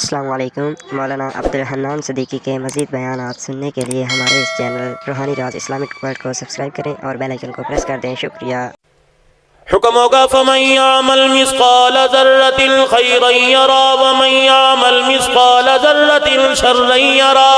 अस्सलाम वालेकुम। मौलाना अब्दुल हन्नान सिद्दीकी के मज़ीद बयानात सुनने के लिए हमारे इस चैनल रूहानी राज इस्लामिक वर्ल्ड को सब्सक्राइब करें और बेल आइकन को प्रेस कर दें। शुक्रिया। हुक्म होगा फमन यअमल मिस्काल ज़र्रतिन खैरन यरा व मन यअमल मिस्काल ज़र्रतिन शर्रन यरा।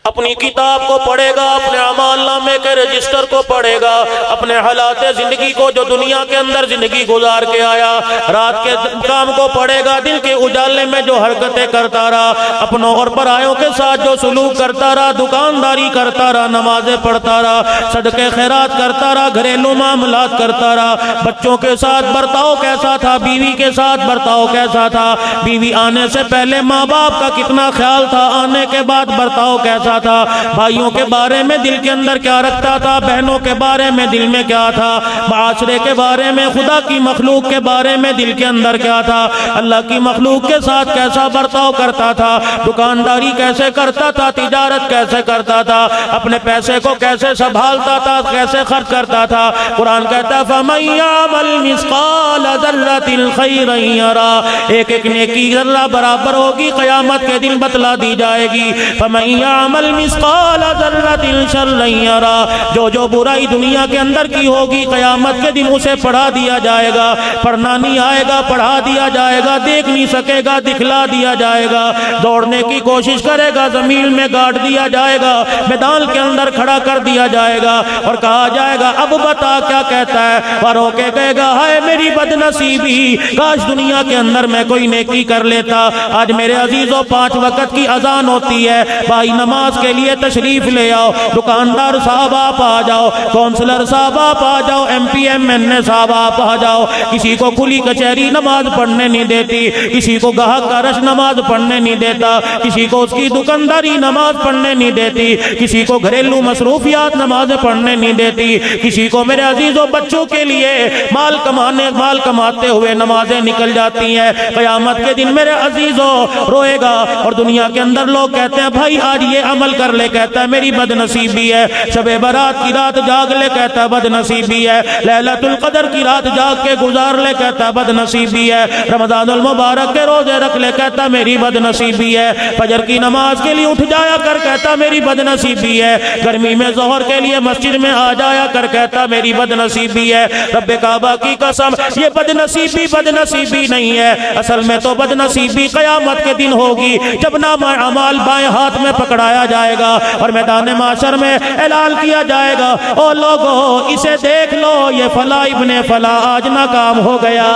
अपनी किताब को पढ़ेगा, अपने अमालनामे के रजिस्टर को पढ़ेगा, अपने हालात जिंदगी को जो दुनिया के अंदर जिंदगी गुजार के आया, रात के काम को पढ़ेगा, दिन के उजाले में जो हरकतें करता रहा, अपनों और परायों के साथ जो सुलूक करता रहा, दुकानदारी करता रहा, नमाजें पढ़ता रहा, सदके खैरात करता रहा, घरेलू मामलात करता रहा, बच्चों के साथ बर्ताव कैसा था, बीवी के साथ बर्ताव कैसा था, बीवी आने से पहले माँ बाप का कितना ख्याल था, आने के बाद बर्ताव कैसा था, भाइयों के बारे में दिल के अंदर क्या रखता था, बहनों के बारे में दिल में क्या था, माशरे के बारे में, खुदा की मखलूक के बारे में दिल के अंदर क्या था, अल्लाह की मखलूक के साथ कैसा बर्ताव करता था, दुकानदारी कैसे करता था, तिजारत कैसे करता था, अपने पैसे को कैसे संभालता था, कैसे खर्च करता था। कुरान कहता है फमन यअमल मिस्काल ज़र्रतिन खैरन यरा, एक एक नेकी जर्रा बराबर होगी, क़यामत के दिन बतला दी जाएगी। फमन यअमल मिस्काल ज़र्रतिन शर्रन यरा, जो बुराई दुनिया के अंदर की होगी, क़यामत के दिन उसे पढ़ा दिया जाएगा। पढ़ना नहीं आएगा, पढ़ा दिया जाएगा, देख नहीं सकेगा, दिखला दिया जाएगा, दौड़ने की कोशिश करेगा, जमीन में गाड़ दिया जाएगा, मैदान के अंदर खड़ा कर दिया जाएगा और कहा जाएगा अब बता क्या कहता है। पर होके कहेगा हाय मेरी बदनसीबी, काश दुनिया के अंदर मैं कोई नेकी कर लेता। आज मेरे अजीजों 5 वक्त की अजान होती है, भाई नमाज के लिए तशरीफ ले आओ, दुकानदार साहब आप आ जाओ, काउंसलर साहब आप आ जाओ, MP MNA साहब आप आ जाओ। किसी को खुली कचहरी नमाज पढ़ने नहीं देती, किसी को गाहक का रश नमाज पढ़ने नहीं देता, किसी को उसकी दुकानदारी नमाज पढ़ने नहीं देती, किसी को घरेलू मसरूफियात नमाज पढ़ने नहीं देती, किसी को मेरे अजीजों बच्चों के लिए माल कमाते हुए नमाजें निकल जाती हैं। क़यामत के दिन मेरे अजीजों रोएगा और दुनिया के अंदर लोग कहते हैं भाई आज ये अमल कर ले, कहता है मेरी बदनसीबी है। शबे बारात की रात जाग ले, कहता है बदनसीबी है। लैलतुल कदर की रात जाग के गुजार ले, कहता है बदनसीबी है। रमजानुल मुबारक के रोजे रख ले, कहता मेरी बदनसीबी है। फजर की नमाज के लिए उठ जाया कर, कहता मेरी बदनसीबी है। गर्मी में ज़ोहर के लिए मस्जिद में आ जाया कर, कहता मेरी बदनसीबी है। रब्बे काबा की कसम ये बदनसीबी नहीं है, असल में तो बदनसीबी क़यामत के दिन होगी, जब नामा अमाल बाएं हाथ में पकड़ाया जाएगा और मैदान माशर में ऐलान किया जाएगा ओ लोगों इसे देख लो, ये फला इब्ने फला आज नाकाम हो गया।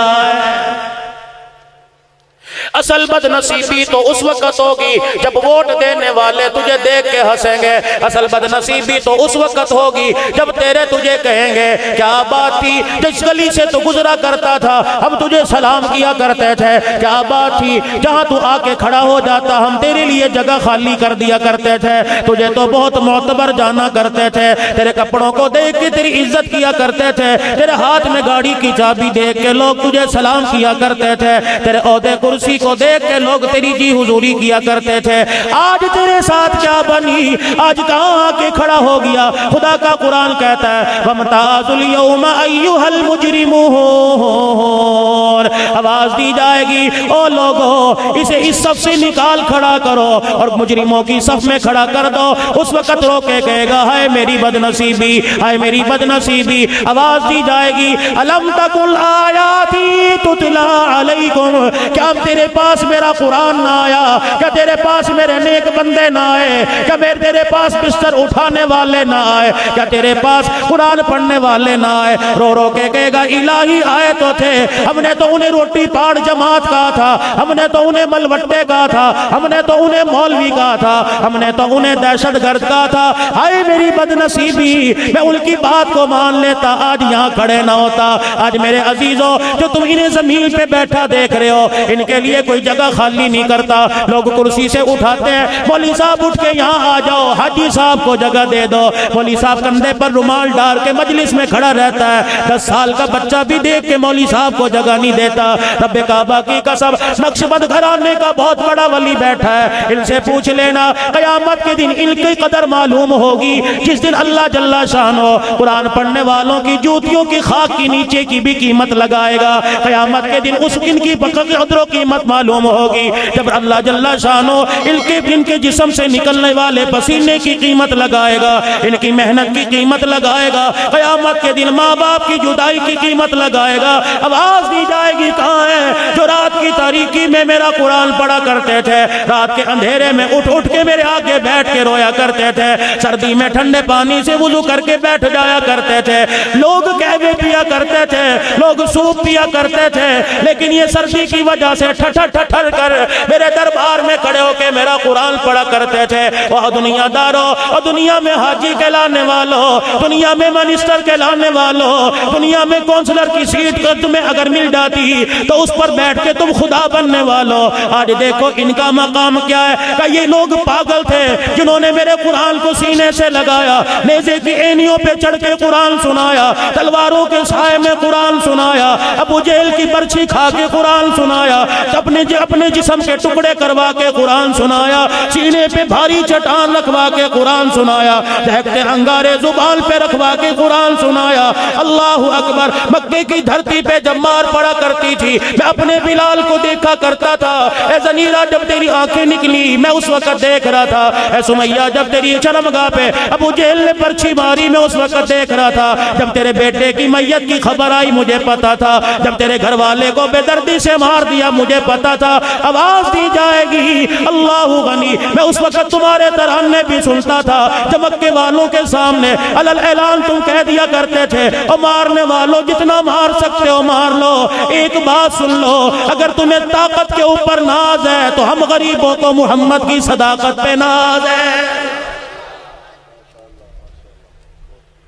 असल बदनसीबी तो उस वक्त होगी जब वोट देने वाले तुझे देख के हंसेंगे। असल बदनसीबी तो उस वक्त होगी जब तेरे तुझे कहेंगे क्या बात थी, जिस गली से तू गुजरा करता था हम तुझे सलाम किया करते थे, क्या बात थी जहां तू आके खड़ा हो जाता हम तेरे लिए जगह खाली कर दिया करते थे, तुझे तो बहुत मोतबर जाना करते थे, तेरे कपड़ों को देख के तेरी इज्जत किया करते थे, तेरे हाथ में गाड़ी की चाबी देख के लोग तुझे सलाम किया करते थे, तेरे ओहदे कुर्सी को देख के लोग तेरी जी हुजूरी किया करते थे। आज तेरे साथ क्या बनी, आज कहां आके खड़ा हो गया। खुदा का कुरान कहता है वमताजुल यौमा अय्युहल मुजरिमून, आवाज दी जाएगी ओ लोगों इसे इस सफ से निकाल खड़ा करो और मुजरिमों की सफ में खड़ा कर दो। उस वक्त रोके कहेगा हाय मेरी बदनसीबी, हाय मेरी बदनसीबी। आवाज दी जाएगी अलम तकुल आयाती तुतला अलैकुम, क्या तेरे पास मेरा कुरान ना आया, क्या तेरे पास मेरे नेक बंदे ना आए, क्या मेरे तेरे पास बिस्तर उठाने वाले ना आए, क्या तेरे पास कुरान पढ़ने वाले ना आए। रो रो के कहेगा इलाही आए तो थे, हमने तो उन्हें रोटी पाड़ जमात कहा था, हमने तो उन्हें मलवट्टे कहा था, हमने तो उन्हें मौलवी कहा था, हमने तो उन्हें दहशतगर्द कहा था। हाय मेरी बदनसीबी, मैं उनकी बात को मान लेता आज यहाँ खड़े ना होता। आज मेरे अजीजों जो तुम इन्हें जमीन पे बैठा देख रहे हो इनके लिए कोई जगह खाली नहीं करता, लोग कुर्सी से उठाते हैं मौली साहब उठ के यहाँ आ जाओ, हाजी साहब को जगह दे दो। मौली साहब कंधे पर रुमाल डाल के मजलिस में खड़ा रहता है, 10 साल का बच्चा भी देख के मौली साहब को जगह नहीं देता। रब्बे काबा की कसम, नक्शबंद घराने का बहुत बड़ा वली बैठा है, इनसे पूछ लेना कयामत के दिन इनकी कदर मालूम होगी। जिस दिन अल्लाह जल्ला शानो कुरान पढ़ने वालों की जूतियों की खाक की नीचे की भी कीमत लगाएगा। कयामत के दिन उस इनकी कदरों कीमत मालूम होगी जब अल्लाह जल्ला शानो इनके जिस्म से निकलने वाले पसीने की कीमत लगाएगा, इनकी मेहनत की कीमत लगाएगा। कयामत के दिन माँ बाप की जुदाई की कीमत लगाएगा। आवाज दी जाएगी, कहाँ है जो रात की तारीकी में मेरा कुरान पढ़ा करते थे, रात के अंधेरे में उठ उठ के मेरे आगे बैठ के रोया करते थे, सर्दी में ठंडे पानी से वुजू करके बैठ जाया करते थे, लोग कहवे पिया करते थे, लोग सूप पिया करते थे, लेकिन ये सर्दी की वजह से ठठर ठठर कर मेरे दरबार में खड़े होके मेरा कुरान पढ़ा करते थे। वह दुनियादारों और दुनिया में हाजी कहलाने वालों, दुनिया में मिनिस्टर कहलाने वालों, दुनिया में काउंसलर की सीट को तुम्हें अगर मिल जाती तो उस पर बैठ के तुम खुदा बनने वालों। आज देखो इनका मकाम क्या है। कि ये लोग पागल थे जिन्होंने मेरे कुरान को सीने से लगाया, नेज़े की एनियों पे चढ़ के कुरान सुनाया, तलवारों के साए में कुरान सुनाया, अबू जेल की बर्छी खा के कुरान सुनाया, अपने जिस्म के टुकड़े करवा के कुरान सुनाया, सीने पे भारी चट्टान रखवा के कुरान सुनाया, दहकते अंगारे जुबान पे रखवा के कुरान सुनाया। अल्लाह अकबर। मक्के की धरती पे जब मार पड़ा करती थी, मैं अपने बिलाल को देखा करता था। ए ज़नीरा, जब तेरी आंखें निकली मैं उस वक्त देख रहा था। ए सुमैया, जब तेरी शर्मगाह पे अबू जेहल ने पर्ची मारी मैं उस वक्त देख रहा था। जब तेरे बेटे की मैयत की खबर आई मुझे पता था। जब तेरे घर वाले को बेदर्दी से मार दिया मुझे पता था। आवाज दी जाएगी अल्लाहु गनी, मैं उस वक्त तुम्हारे तराने भी सुनता था। जब मक्के वालों के सामने अलल ऐलान तुम कह दिया करते थे, और मारने वालों जितना मार सकते हो मार लो। एक बात सुन लो, अगर तुम्हें ताकत के ऊपर नाज है तो हम गरीबों को मोहम्मद की सदाकत पे नाज है।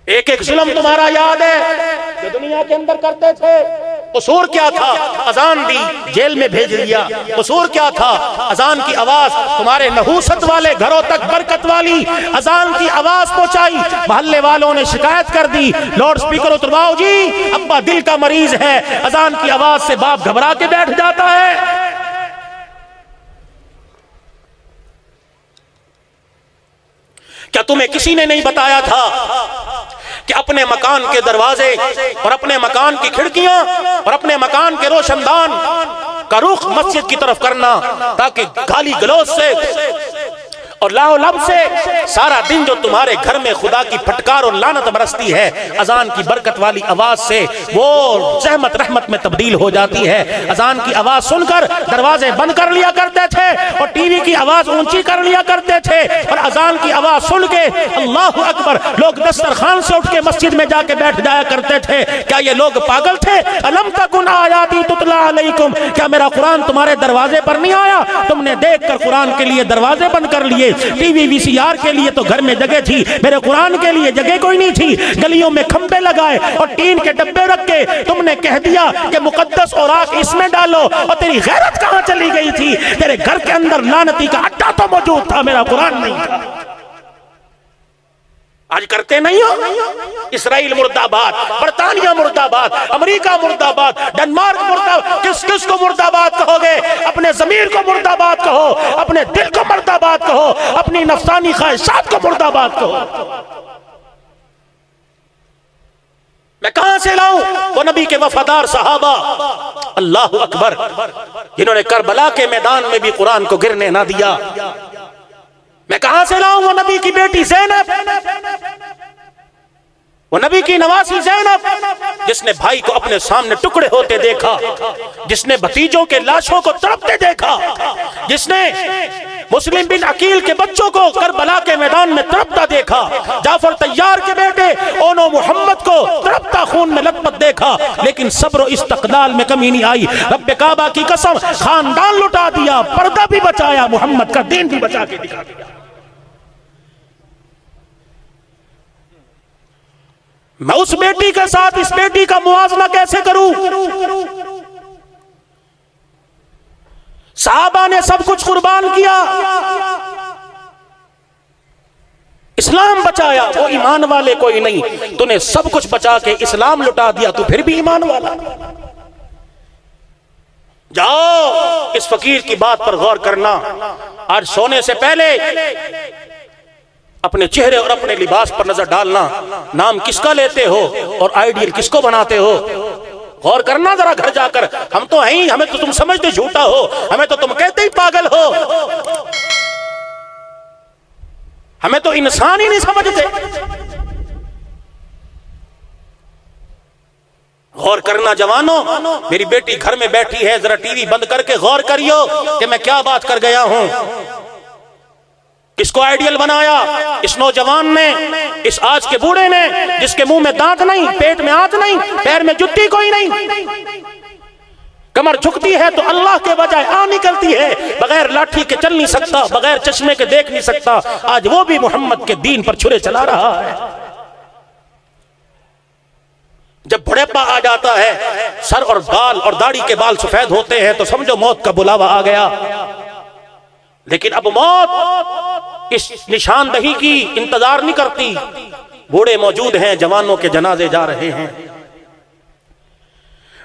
एक एक जुल्म तुम्हारा याद है जो दुनिया के अंदर करते थे। कसूर क्या था? अजान दी, जेल में भेज दिया। कसूर क्या था? अजान की आवाज तुम्हारे नहूसत वाले घरों तक बरकत वाली अजान की आवाज पहुंचाई। मोहल्ले वालों ने शिकायत कर दी, लाउड स्पीकर उतरवाओ जी, अब्बा दिल का मरीज है। अजान की आवाज से बाप घबरा के बैठ जाता है। क्या तुम्हें किसी ने नहीं बताया था कि अपने मकान के दरवाजे और अपने मकान की खिड़कियां और अपने मकान के रोशनदान का रुख मस्जिद की तरफ करना, ताकि गाली गलौज से और लाओ लब से सारा दिन जो तुम्हारे घर में खुदा की फटकार और लानत बरसती है, अजान की बरकत वाली आवाज से वो जहमत रहमत में तब्दील हो जाती है। अजान की आवाज सुनकर दरवाजे बंद कर लिया करते थे और टीवी की आवाज ऊंची कर लिया करते थे, और अजान की आवाज सुन के अल्लाहु अकबर लोग दस्तरखान से उठ के मस्जिद में जाके बैठ जाया करते थे। क्या ये लोग पागल थे? अलम तकुन आयाती तुतला अलैकुम, क्या मेरा कुरान तुम्हारे दरवाजे पर नहीं आया? तुमने देखकर कुरान के लिए दरवाजे बंद कर लिए। टीवी वीसीआर के लिए तो घर में जगह थी, मेरे कुरान के लिए जगह कोई नहीं थी। गलियों में खंबे लगाए और टीन के डब्बे रख के तुमने कह दिया कि मुकद्दस और आग इसमें डालो, और तेरी गैरत कहां चली गई थी? तेरे घर के अंदर लानती का अड्डा तो मौजूद था, मेरा कुरान नहीं था। आज करते नहीं हो? इसराइल मुर्दाबाद, बरतानिया मुर्दाबाद, अमेरिका मुर्दाबाद, डेनमार्क मुर्दाबाद। किस किस को मुर्दाबाद कहोगे? अपने जमीर को मुर्दाबाद कहो, अपने दिल को मुर्दाबाद कहो, अपनी नफसानी ख्वाहिशात को मुर्दाबाद कहो। मैं कहां से लाऊं वो नबी के वफादार सहाबा, अल्लाह अकबर, जिन्होंने करबला के मैदान में भी कुरान को गिरने ना दिया। मैं कहां से लाऊं वो नबी की बेटी ज़ैनब, वो नबी की नवासी ज़ैनब, जिसने भाई को अपने सामने टुकड़े होते देखा, जिसने भतीजों के लाशों को तड़पते देखा, जिसने मुस्लिम बिन अकील के बच्चों को करबला के मैदान में तड़पता देखा, जाफर तैयार के बेटे ओनो मोहम्मद को तड़पता खून में लथपथ देखा, लेकिन सब्र और इस्तक़लाल में कमी नहीं आई। रब्बे काबा की कसम, खानदान लुटा दिया, पर्दा भी बचाया, मोहम्मद का दीन भी बचा के दिखा दिया। मैं उस बेटी के साथ इस बेटी का मुआवजा कैसे करूं? साहबा ने सब कुछ कुर्बान किया, इस्लाम बचाया, वो ईमान वाले कोई नहीं। तूने सब कुछ बचा के इस्लाम लुटा दिया, तू फिर भी ईमान वाला। जाओ इस फकीर की बात पर गौर करना। आज सोने से पहले अपने चेहरे और अपने लिबास पर नजर डालना। नाम किसका लेते हो और आइडियल किसको बनाते हो? गौर करना जरा घर जाकर। हम तो हैं ही, हमें तो तुम समझते झूठा हो, हमें तो तुम कहते ही पागल हो, हमें तो इंसान ही नहीं समझते। गौर करना जवानों, मेरी बेटी घर में बैठी है, जरा टीवी बंद करके गौर करियो कि मैं क्या बात कर गया हूं। किसको आइडियल बनाया? इस नौजवान ने, इस आज के बूढ़े ने, जिसके मुंह में दांत नहीं, पेट में आंत नहीं, पैर में जुत्ती कोई नहीं, कमर झुकती है तो अल्लाह के बजाय आ निकलती है, बगैर लाठी के चल नहीं सकता, बगैर चश्मे के देख नहीं सकता। आज वो भी मोहम्मद के दीन पर छुरे चला रहा है। जब बुढ़ापा आ जाता है, सर और बाल और दाढ़ी के बाल सफेद होते हैं तो समझो मौत का बुलावा आ गया। लेकिन अब मौत इस निशानदही की इंतजार नहीं करती। बूढ़े मौजूद हैं, जवानों के जनाजे जा रहे हैं।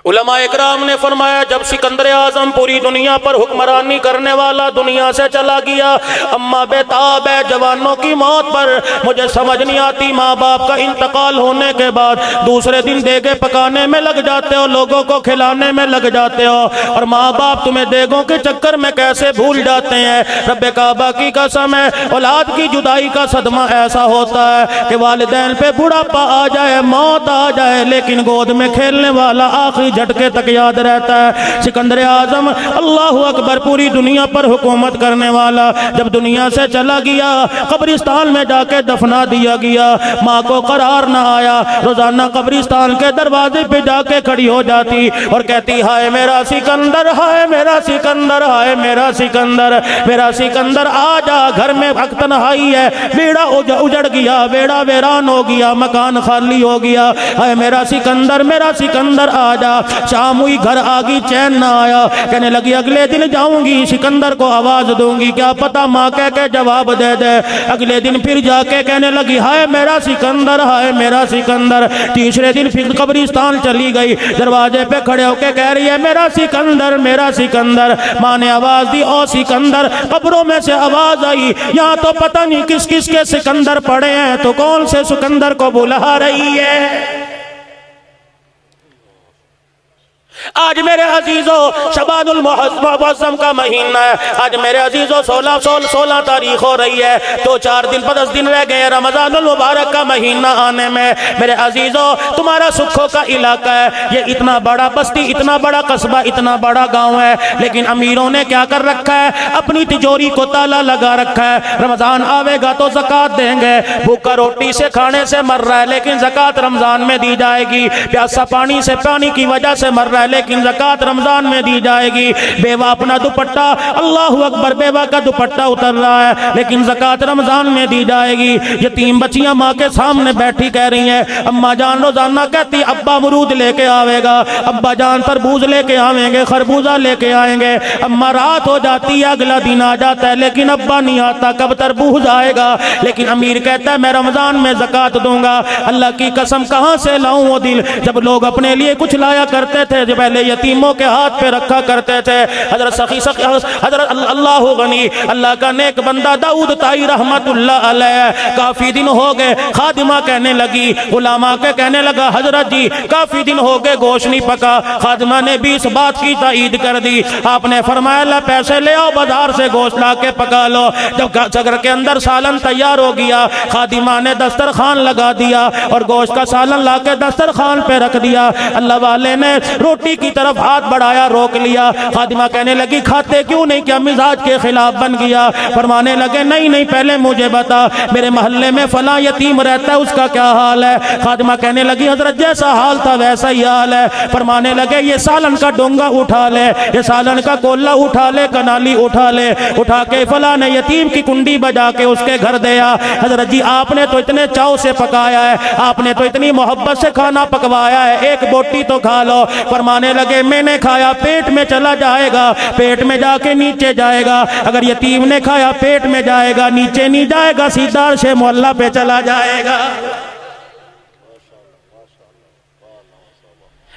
उलमा इकराम ने फरमाया, जब सिकंदर आजम पूरी दुनिया पर हुक्मरानी करने वाला दुनिया से चला गया, अम्मा बेताब है जवानों की मौत पर। मुझे समझ नहीं आती, माँ बाप का इंतकाल होने के बाद दूसरे दिन देगे पकाने में लग जाते हो, लोगों को खिलाने में लग जाते हो, और माँ बाप तुम्हें देगों के चक्कर में कैसे भूल जाते हैं। रब्बे काबा की कसम है, औलाद की जुदाई का सदमा ऐसा होता है कि वालिदैन पे बुढ़ापा आ जाए, मौत आ जाए, लेकिन गोद में खेलने वाला आखिरी झटके तक याद रहता है। सिकंदर आजम अल्लाह अकबर पूरी दुनिया पर हुकूमत करने वाला जब दुनिया से चला गया, कब्रिस्तान में जाके दफना दिया गया। माँ को करार ना आया, रोजाना कब्रिस्तान के दरवाजे पे जाके खड़ी हो जाती और कहती, हाय मेरा सिकंदर, हाय मेरा सिकंदर, हाय मेरा सिकंदर, मेरा सिकंदर आ जा, घर में वक्त तन्हाई है, बेड़ा उजड़ गया, बेड़ा वीरान हो गया, मकान खाली हो गया, हाय मेरा सिकंदर, मेरा सिकंदर आ जा। शाम हुई, घर आ गई, चैन ना आया, कहने लगी अगले दिन जाऊंगी, सिकंदर को आवाज दूंगी, क्या पता माँ कह के जवाब दे दे। अगले दिन फिर जाके कहने लगी, हाय मेरा सिकंदर, हाय मेरा सिकंदर। तीसरे दिन फिर कब्रिस्तान चली गई, दरवाजे पे खड़े होके कह रही है, मेरा सिकंदर, मेरा सिकंदर। माँ ने आवाज दी, ओ सिकंदर। कब्रों में से आवाज आई, यहाँ तो पता नहीं किस किस के सिकंदर पड़े हैं, तो कौन से सिकंदर को बुला रही है। आज मेरे अजीजों शबानुल मुअज़्ज़म का महीना है। आज मेरे अजीजों 16 तारीख हो रही है, 2-4 दिन 10 दिन रह गए रमज़ानुल मुबारक का महीना आने में। मेरे अजीजों तुम्हारा सुखों का इलाका है, ये इतना बड़ा बस्ती, इतना बड़ा कस्बा, इतना बड़ा गांव है, लेकिन अमीरों ने क्या कर रखा है, अपनी तिजोरी को ताला लगा रखा है। रमज़ान आवेगा तो ज़कात देंगे, भूखा रोटी से खाने से मर रहा है लेकिन ज़कात रमज़ान में दी जाएगी, प्यासा पानी से पानी की वजह से मर रहा है लेकिन ज़कात रमजान में दी जाएगी। बेवा अपना दुपट्टा, अल्लाहु अकबर, बेवा का दुपट्टा उतर रहा है लेकिन ज़कात रमजान में दी जाएगी। यतीम बच्चियां माँ के सामने बैठी कह रही हैं, अम्मा जान रोजाना कहती अब्बा अमरूद लेके आवेगा, अब्बा जान तरबूज लेके आवेंगे, खरबूजा लेके आएंगे। अम्मा रात हो जाती है, अगला दिन आ जाता है लेकिन अब्बा नहीं आता, कब तरबूज आएगा। लेकिन अमीर कहता है मैं रमजान में ज़कात दूंगा। अल्लाह की कसम कहाँ से लाऊं वो दिल, जब लोग अपने लिए कुछ लाया करते थे, जब पहले यतीमों के हाथ पे रखा करते थे। हजरत अल्लाह गनी, अल्लाह का नेक बंदा दाऊद ताई रहमतुल्लाह अलैह, काफी दिन हो गए, खादिमा कहने लगी, गुलामा के कहने लगा, हजरत जी काफी दिन हो गए गोश्त नहीं पका। खादिमा ने भी इस बात की ताईद कर दी। आपने फरमाया ला पैसे ले आओ, बाजार से गोश्त ला के पका लो। जब घर के अंदर सालन तैयार हो गया, खादिमा ने दस्तरखान लगा दिया और गोश्त का सालन ला के दस्तरखान पे रख दिया। अल्लाह वाले ने रोटी की तरफ हाथ बढ़ाया, रोक लिया। खादिमा कहने लगी खाते क्यों नहीं, क्या मिजाज के खिलाफ बन गया? फरमाने लगे नहीं नहीं, पहले मुझे बता मेरे मोहल्ले में फला यतीम रहता है, उसका क्या हाल है? खादिमा कहने लगी हजरत जैसा हाल था वैसा ही हाल है। फरमाने लगे ये सालन का डोंगा उठा ले, ये सालन का कोल्ला उठा ले, कनाली उठा ले। उठा के फला ने यतीम की कुंडी बजा के उसके घर दिया। हजरत जी आपने तो इतने चाव से पकाया है, आपने तो इतनी मोहब्बत से खाना पकवाया है, एक बोटी तो खा लो। फरमाने लगे मैंने खाया पेट में चला जाएगा, पेट में जाके नीचे जाएगा। अगर यतीम ने खाया पेट में जाएगा, नीचे नहीं जाएगा, सीधा अर्शे मोहल्ला पे चला जाएगा।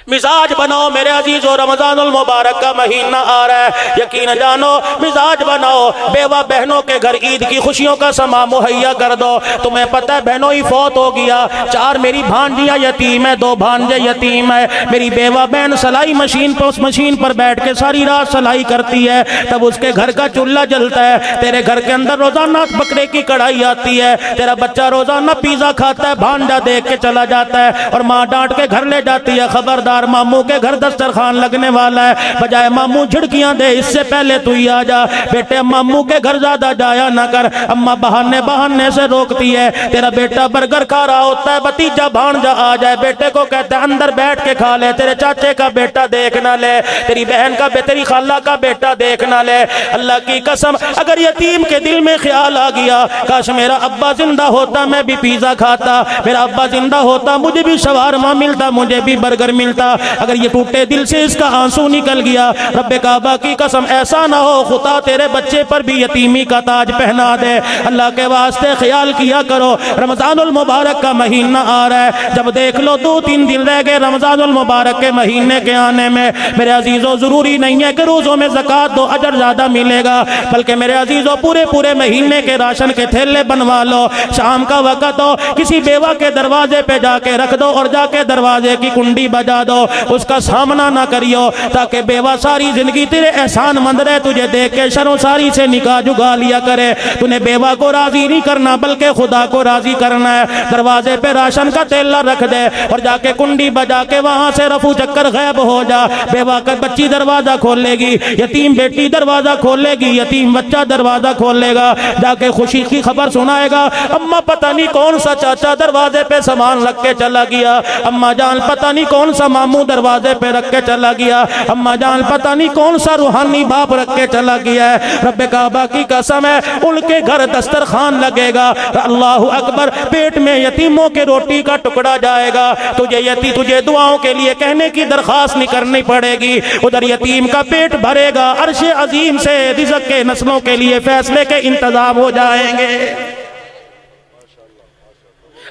मिजाज बनाओ मेरे अजीजों, रमजानुल मुबारक का महीना आ रहा है, यकीन जानो मिजाज बनाओ। बेवा बहनों के घर ईद की खुशियों का समा मुहैया कर दो। तुम्हें पता है बहनों ही फौत हो गया, 4 मेरी भांजियां यतीम है, 2 भांजे यतीम है। मेरी बेवा बहन सिलाई मशीन पर, उस मशीन पर बैठ के सारी रात सिलाई करती है, तब उसके घर का चूल्हा जलता है। तेरे घर के अंदर रोजाना बकरे की कढ़ाई आती है, तेरा बच्चा रोजाना पिज्जा खाता है, भांजा देख के चला जाता है और माँ डांट के घर ले जाती है, खबरदार मामू के घर दस्तरखान लगने वाला है, बजाय मामू झिड़कियां दे इससे पहले तू ही आ जा। बेटे मामू के घर ज्यादा जाया ना कर, अम्मा बहाने बहाने से रोकती है। तेरा बेटा बर्गर खा रहा होता है, भतीजा भांजा आ जाए, बेटे को कहता है अंदर बैठ के खा ले, तेरे चाचे का बेटा देख ना ले, तेरी बहन का, तेरी खाला का बेटा देख ना ले। अल्लाह की कसम अगर यतीम के दिल में ख्याल आ गया काश मेरा अब्बा जिंदा होता मैं भी पिज्जा खाता, मेरा अब्बा जिंदा होता मुझे भी शवारमा मिलता, मुझे भी बर्गर मिलता। अगर ये टूटे दिल से इसका आंसू निकल गया, रब्बे काबा की कसम ऐसा ना हो खुदा तेरे बच्चे पर भी यतीमी का ताज पहना दे। अल्लाह के वास्ते ख्याल किया करो, रमजानुल मुबारक का महीना आ रहा है, जब देख लो 2-3 दिन रह गए रमजानुल मुबारक के महीने के आने में, मेरे अजीजों जरूरी नहीं है कि रोजों में ज़कात दो अजर ज्यादा मिलेगा, बल्कि मेरे अजीजों पूरे पूरे महीने के राशन के थैले बनवा लो। शाम का वक़्त हो किसी बेवा के दरवाजे पे जाके रख दो और जाके दरवाजे की कुंडी बजा दो, उसका सामना ना करियो, ताकि बेवा सारी जिंदगी तेरे एहसान मंद रहे, तुझे देख के शर्मसारी से निकाह जुगा लिया करे। तूने बेवा को राजी नहीं करना बल्कि खुदा को राजी करना है। दरवाजे पे राशन का तेला रख दे और जाके कुंडी बजा के वहां से रफू चक्कर गायब हो जा। बेवा का बच्ची दरवाजा खोलेगी, यतीम बेटी दरवाजा खोलेगी, यतीम बच्चा दरवाजा खोलेगा, जाके खुशी की खबर सुनाएगा, अम्मा पता नहीं कौन सा चाचा दरवाजे पे सामान रख के चला गया, अम्मा जान पता नहीं कौन सा मामू दरवाजे पे रख के चला गया, अम्मा जान पता नहीं कौन सा रूहानी बाप रख के चला गया है। रब्बे काबा की कसम है उनके घर दस्तरखान लगेगा, अल्लाहु अकबर, पेट में यतीमों के रोटी का टुकड़ा जाएगा। तुझे दुआओं के लिए कहने की दरखास्त नहीं करनी पड़ेगी, उधर यतीम का पेट भरेगा, अर्शे अजीम से रिज़्क़ के नस्लों के लिए फैसले के इंतजाम हो जाएंगे।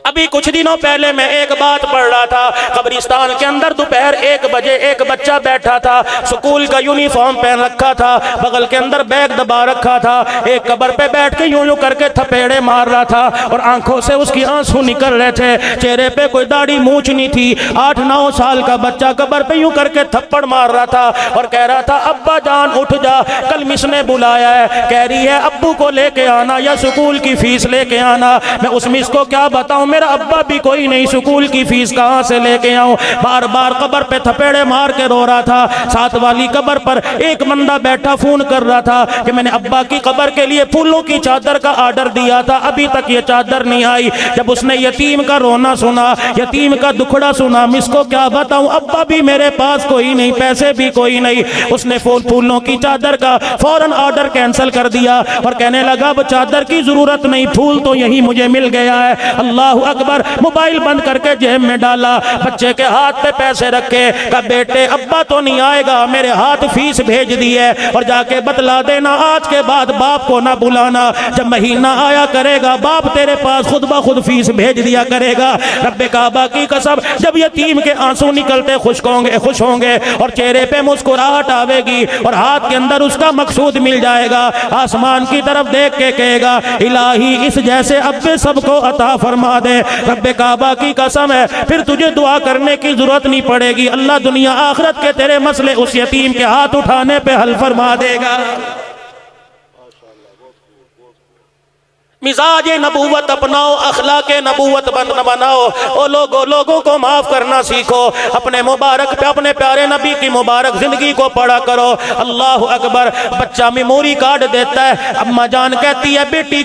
अभी कुछ दिनों पहले मैं एक बात पढ़ रहा था, कब्रिस्तान के अंदर दोपहर 1 बजे एक बच्चा बैठा था, स्कूल का यूनिफॉर्म पहन रखा था, बगल के अंदर बैग दबा रखा था, एक कब्र पे बैठ के यूं यूं करके थपेड़े मार रहा था और आंखों से उसकी आंसू निकल रहे थे, चेहरे पे कोई दाढ़ी मूंछ नहीं थी। 8-9 साल का बच्चा कब्र पे यूं करके थप्पड़ मार रहा था और कह रहा था अब्बा जान उठ जा, कल मिस ने बुलाया है, कह रही है अब्बू को लेके आना या स्कूल की फीस लेके आना। मैं उस मिस को क्या बताऊं, मेरा अब्बा भी कोई नहीं, स्कूल की फीस कहां से लेके आऊं। बार बार कब्र पे थपेड़े मार के रो रहा था। साथ वाली कब्र पर एक बंदा बैठा फोन कर रहा था कि मैंने अब्बा की कब्र के लिए फूलों की चादर का ऑर्डर दिया था, अभी तक ये चादर नहीं आई। जब उसने यतीम का रोना सुना, यतीम का दुखड़ा सुना, मिस को क्या बताऊं, अब्बा भी मेरे पास कोई नहीं, पैसे भी कोई नहीं। उसने फूलों की चादर का फौरन ऑर्डर कैंसिल कर दिया और कहने लगा अब चादर की जरूरत नहीं, फूल तो यही मुझे मिल गया है। अल्लाह अकबर। मोबाइल बंद करके जेब में डाला, बच्चे के हाथ पे पैसे रखे, कहा बेटे अब्बा तो नहीं आएगा, मेरे हाथ फीस भेज दी है और जाके बतला देना आज के बाद बाप को ना बुलाना, जब महीना आया करेगा बाप तेरे पास खुद ब खुद फीस भेज दिया करेगा। रब्बे काबा की कसम जब यतीम के आंसू निकलते खुश होंगे और चेहरे पे मुस्कुराहट आवेगी और हाथ के अंदर उसका मकसूद मिल जाएगा, आसमान की तरफ देख के कहेगा इलाही इस जैसे अब्बे सबको अता फरमा दे। रब्बे काबा की कसम है फिर तुझे दुआ करने की जरूरत नहीं पड़ेगी, अल्लाह दुनिया आखिरत के तेरे मसले उस यतीम के हाथ उठाने पे हल फरमा देगा। मिजाज नबूवत अपनाओ, अखलाक नबूवत बनाओ। ओ लोगों को माफ करना सीखो, अपने मुबारक पे अपने प्यारे नबी की मुबारक जिंदगी को पढ़ा करो। अल्लाह अकबर। बच्चा मेमोरी कार्ड देता है, अम्मा जान कहती है बेटी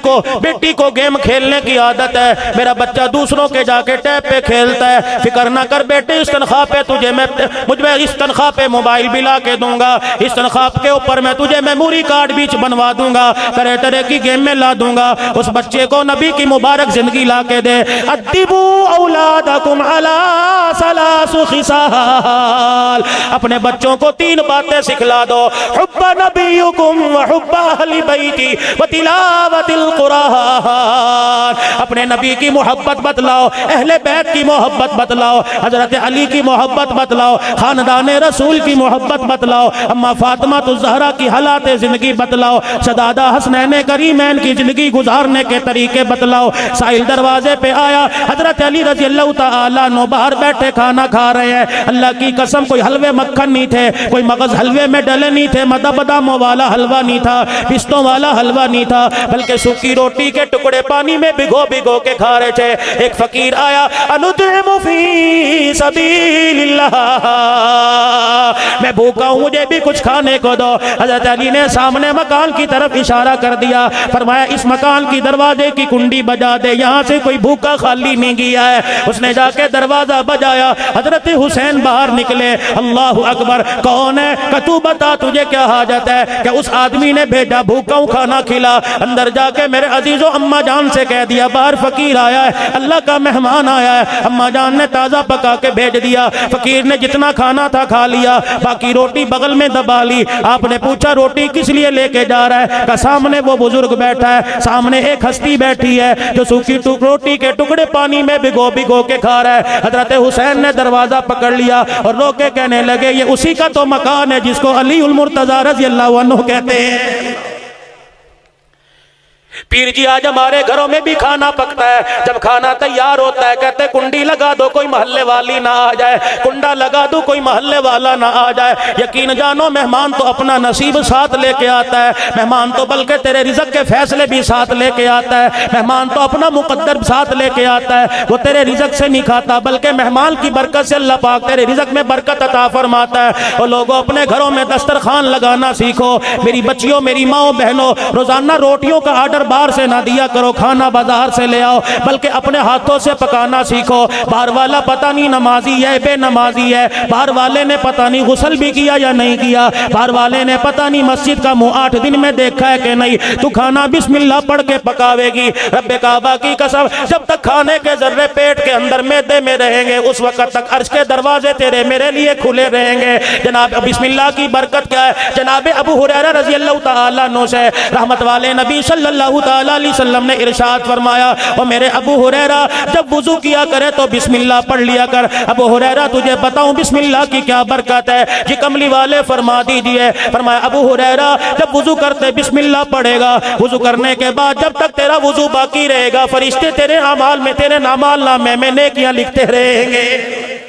को गेम खेलने की आदत है, मेरा बच्चा दूसरों के जाके टैब पे खेलता है, फिक्र ना कर बेटे इस तनख्वाह पे तुझे मुझे इस तनख्वाह पे मोबाइल भी ला के दूंगा, इस तनख्वाह के ऊपर मैं तुझे मेमोरी कार्ड भी बनवा दूंगा, तरह तरह की गेम में ला दूंगा। उस बच्चे को नबी की मुबारक जिंदगी ला के दे। अद्दिबू औलादकुम अला सलासु खिसाल, अपने बच्चों को 3 बातें सिखला दो। हुब्ब नबियुकुम व हुब्ब अहली बैती व तिलावतिल कुरान, अपने नबी की मोहब्बत बतलाओ, अहले बैत की मोहब्बत बतलाओ, हजरत अली की मोहब्बत बतलाओ, खानदान रसूल की मोहब्बत बतलाओ, अम्मा फातिमा ज़हरा की हालात जिंदगी बतलाओ, सदादा हसनैन करीमैन की जिंदगी गुजारने के तरीके बतलाओ। साहिल दरवाजे पे आया, हजरत अली रजी अल्लाह तआला अन्हु बाहर बैठे खाना खा रहे हैं। अल्लाह की कसम कोई हलवे मक्खन नहीं थे, कोई मगज हलवे में डले नहीं थे, मदा बादामों वाला हलवा नहीं था, पिस्तों वाला हलवा नहीं था, बल्कि सूखी रोटी के टुकड़े पानी में भिगो भिगो के खा रहे थे। एक फकीर आया, अनुतइमु फी सबीलिल्लाह, मैं भूखा हूं, मुझे भी कुछ खाने को दो। हजरत अली ने सामने मकान की तरफ इशारा कर दिया, फरमाया इस मकान की दरवाजे की कुंडी बजा दे, यहाँ से कोई भूखा खाली नहीं गया है। उसने जाके दरवाजा बजाया, हजरत हुसैन बाहर निकले। अल्लाह अकबर, कौन है? कि तू बता तुझे क्या हाजत है? क्या उस आदमी ने भेजा, भूखा हूं खाना खिला। अंदर जाके मेरे अजीजों अम्मा जान से कह दिया बाहर फकीर आया है, अल्लाह का मेहमान आया है। अम्मा जान ने ताजा पका के भेज दिया। फकीर ने जितना खाना था खा लिया, बाकी रोटी बगल में दबा ली। आपने पूछा रोटी किस लिए लेके जा रहा है? का सामने वो बुजुर्ग बैठा है, सामने एक हस्ती बैठी है जो सूखी रोटी के टुकड़े पानी में भिगो भिगो के खा रहा है। हजरत हुसैन ने दरवाजा पकड़ लिया और रोके कहने लगे ये उसी का तो मकान है जिसको अली उल मुर्तजा रज़ी अल्लाहु अन्हु कहते हैं। पीर जी आज हमारे घरों में भी खाना पकता है, जब खाना तैयार होता है कहते कुंडी लगा दो कोई मोहल्ले वाली ना आ जाए, कुंडा लगा दो कोई मोहल्ले वाला ना आ जाए। यकीन जानो मेहमान तो अपना नसीब साथ लेके आता है, मेहमान तो बल्कि तेरे रिज़्क़ के फैसले भी साथ लेके आता है, मेहमान तो अपना मुकद्दर साथ लेके आता है। वो तेरे रिज़्क़ से नहीं खाता, बल्कि मेहमान की बरकत से अल्लाह पाक तेरे रिज़्क़ में बरकत अता फरमाता है। और लोगों अपने घरों में दस्तरखान लगाना सीखो। मेरी बच्चियों, मेरी माओ बहनों, रोजाना रोटियों का आर्डर बाहर से ना दिया करो, खाना बाजार से ले आओ, बल्कि अपने हाथों से पकाना सीखो। बाहर वाला पता नहीं नमाजी है बेनमाजी है, बाहर वाले ने पता नहीं गुस्ल भी किया या नहीं किया, बाहर वाले ने पता नहीं मस्जिद का मुंह 8 दिन में देखा है कि नहीं। तू खाना बिस्मिल्लाह पढ़ के पकावेगी। रब्बे काबा की कसम, जब तक खाने के जर्रे पेट के अंदर मैदे में रहेंगे उस वक्त तक अर्श के दरवाजे तेरे मेरे लिए खुले रहेंगे। जनाब बिस्मिल्लाह की बरकत क्या है? जनाब अबू हुरैरा रज़ी अल्लाह तआला अन्हु से रहमत वाले नबी सल्लल्लाहु तआला अलैहि वसल्लम ने इरशाद फरमाया, और मेरे अबू हुरैरा जब वुजू किया करे तो बिस्मिल्लाह पढ़ लिया कर। अबू हुरैरा तुझे बताऊं बिस्मिल्लाह की क्या बरकत है? जी कमली वाले फरमा दीजिए। फरमाया अबू हुरैरा जब वुजू करते बिस्मिल्लाह पढ़ेगा, वुजू करने के बाद जब तक तेरा वुजू बाकी रहेगा फरिश्ते तेरे अमाल में, तेरे नामाल नामे में नेकियां लिखते रहेंगे।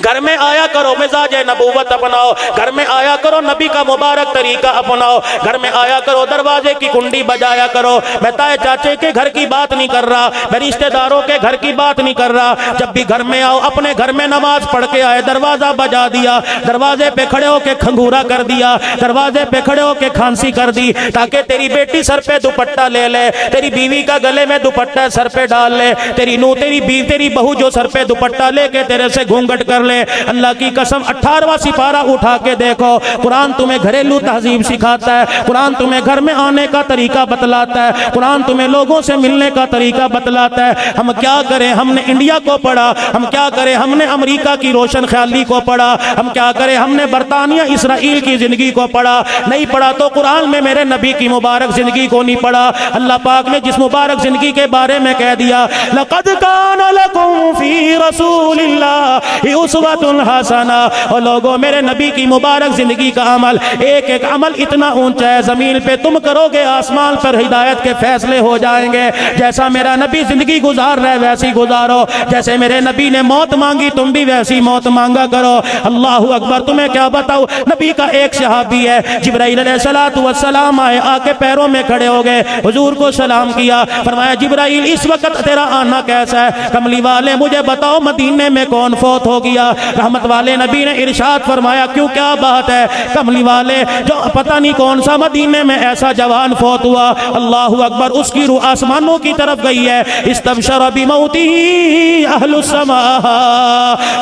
घर में आया करो मिजाज नबूवत अपनाओ, घर में आया करो नबी का मुबारक तरीका अपनाओ, घर में आया करो दरवाजे की कुंडी बजाया करो। मैं ताए चाचे के घर की बात नहीं कर रहा, मैं रिश्तेदारों के घर की बात नहीं कर रहा। जब भी घर में आओ अपने घर में नमाज पढ़ के आए, दरवाजा बजा दिया, दरवाजे पे खड़े होके खंगूरा कर दिया, दरवाजे पे खड़े होके खांसी कर दी, ताकि तेरी बेटी सर पे दुपट्टा ले ले, तेरी बीवी का गले में दुपट्टा सर पे डाल ले, तेरी नूह तेरी बहू जो सर पे दुपट्टा लेके तेरे से घूंघट कर ले। अल्लाह की कसम 18वां सिपारा उठा के देखो, कुरान तुम्हें घरेलू तहजीब सिखाता है, कुरान तुम्हें घर में आने का तरीका बतलाता है, कुरान तुम्हें लोगों से मिलने का तरीका बतलाता है। हम क्या करें, हमने इंडिया को पढ़ा, हम क्या करें, हमने अमेरिका की रोशन ख्याली को पढ़ा, हम क्या करें, हमने बरतानिया इसराइल की जिंदगी को पढ़ा। नहीं पढ़ा तो कुरान में मेरे नबी की मुबारक जिंदगी को नहीं पढ़ा। अल्लाह पाक ने जिस मुबारक जिंदगी के बारे में कह दिया, लक़द कान लकुम फी रसूलिल्लाहि उस्वतुन हसना। और लोगों मेरे नबी की मुबारक जिंदगी का अमल, एक एक अमल इतना ऊंचा है, जमीन पे तुम करोगे आसमान पर हिदायत के फैसले हो जाएंगे। जैसा मेरा नबी जिंदगी गुजार रहा है वैसी गुजारो, जैसे मेरे नबी ने मौत मांगी तुम भी वैसी मौत मांगा करो। अल्लाहु अकबर, तुम्हें क्या बताऊं, नबी का एक सहाबी है जिब्राइल अलैहिस्सलातु वस्सलाम आए, आके पैरों में खड़े हो गए, हुजूर को सलाम किया, फरमाया जिब्राइल इस वक्त तेरा आना कैसा है? कमली वाले मुझे बताओ मदीने में कौन फौत हो हो गया। रहमत वाले नबी ने इरशाद फरमाया, क्यों क्या बात है? कमली वाले जो पता नहीं कौन सा मदीने में ऐसा जवान फौत हुआ, अल्लाहु अकबर, उसकी रूह आसमानों की तरफ गई है। इस्तबशर बिमौतिही अहलुस समा,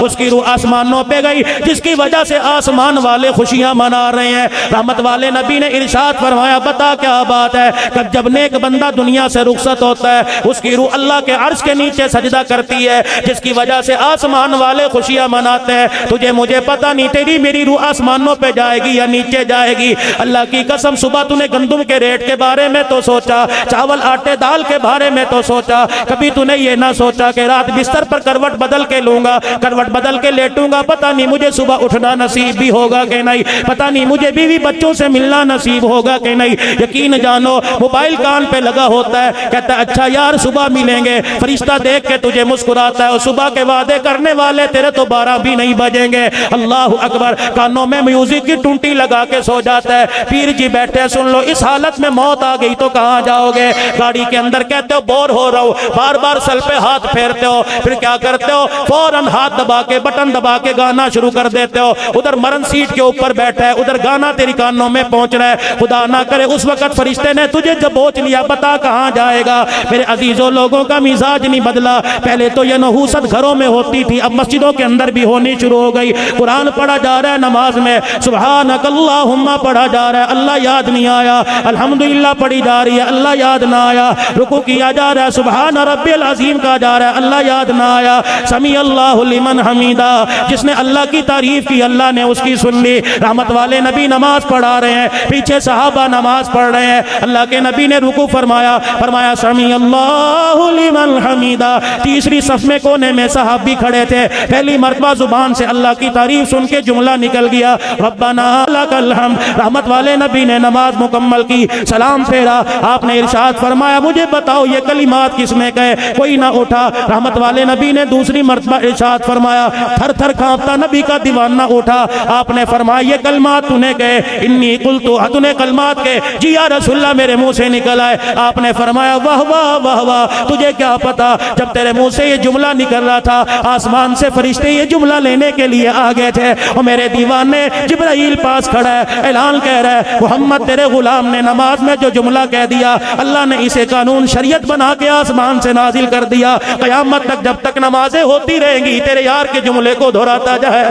उसकी रूह आसमानों पे गई, जिसकी वजह से आसमान वाले खुशियां मना रहे हैं। रहमत वाले नबी ने इरशाद फरमाया, बता क्या बात है? कब जब नेक बंदा दुनिया से रुखसत होता है, उसकी रूह अल्लाह के अर्श के नीचे सजदा करती है, जिसकी वजह से आसमान वाले खुशियां मनाते हैं। तुझे मुझे पता नहीं तेरी मेरी रूह आसमानों पे जाएगी या नीचे जाएगी। अल्लाह की कसम, सुबह तूने गंदुम के रेट के बारे में तो सोचा, चावल आटे दाल के बारे में तो सोचा, कभी तूने ये ना सोचा कि रात बिस्तर पर करवट बदल के लूंगा, करवट बदल के लेटूंगा, पता नहीं मुझे सुबह उठना नसीब भी होगा कि नहीं, पता नहीं मुझे बीवी बच्चों से मिलना नसीब होगा कि नहीं। यकीन जानो, मोबाइल कान पे लगा होता है, कहता है अच्छा यार सुबह मिलेंगे, फरिश्ता देख के तुझे मुस्कुराता है, और सुबह के वादे करने वाले तेरे तो 12 भी नहीं बजेंगे। अल्लाह अकबर, कानों में म्यूजिक की टूंटी लगा के सो जाता है। पीर जी बैठे, सुन लो, इस हालत में मौत आ गई तो कहाँ जाओगे? गाड़ी के अंदर कहते हो बोर हो रहा हूं, बार बार सर पे हाथ फेरते हो, फिर क्या करते हो? फौरन हाथ दबा के, बटन दबा के गाना शुरू कर देते हो। उधर मरण सीट के ऊपर बैठा है, उधर गाना तेरी कानों में पहुंच रहा है। खुदा ना करे उस वक्त फरिश्ते ने तुझे जब बोझ लिया, बता कहाँ जाएगा? मेरे अजीजों, लोगों का मिजाज नहीं बदला। पहले तो यह नहूसत घरों में होती थी, अब मस्जिदों के अंदर भी होनी शुरू हो गई। कुरान पढ़ा जा रहा है नमाज में, सुब्हानक अल्लाहुम्मा पढ़ा जा रहा है, अल्लाह याद नहीं आया। अल्हम्दुलिल्लाह पढ़ी जा रही है, अल्लाह याद ना आया। रुकू किया जा रहा है, सुब्हान रब्बिल अजीम कहा जा रहा है, अल्लाह याद ना आया। समी अल्लाहु लिमन हमीदा, जिसने अल्लाह की तारीफ की अल्लाह ने उसकी सुन ली। रहमत वाले नबी नमाज पढ़ा रहे हैं, पीछे सहाबा नमाज पढ़ रहे हैं। अल्लाह के नबी ने रुकू फरमाया, फरमाया समी अल्लाहु लिमन हमीदा। तीसरी सफ में कोने में सहाबी खड़े थे, पहली मर्तबा जुबान से अल्लाह की तारीफ सुन के जुमला निकल गया, रब्बना लकल हम्द। रहमत वाले नबी ने नमाज मुकम्मल की, सलाम फेरा, आपने इरशाद फरमाया, मुझे बताओ ये कलिमात किसने कहे? कोई ना उठा। रहमत वाले नबी ने दूसरी मर्तबा इरशाद फरमाया, थर थर कांपता नबी का दीवाना उठा। आपने फरमाया, ये कलमात तूने कहे? इन्नी कुल्तु, तूने कलमात के? जी या रसूलल्लाह, मेरे मुंह से निकल आए। आपने फरमाया, वाह वाह वाह वाह, तुझे क्या पता, जब तेरे मुंह से ये जुमला निकल रहा था, आसमान से फरिश्ते ये जुमला लेने के लिए आ गए थे, और मेरे दीवाने जिब्राइल पास खड़ा है, ऐलान कह रहा है, मोहम्मद तेरे गुलाम ने नमाज में जो जुमला कह दिया, अल्लाह ने इसे कानून शरीयत बना के आसमान से नाजिल कर दिया। क़यामत तक जब तक नमाजें होती रहेंगी, तेरे यार के जुमले को दोहराता जाए।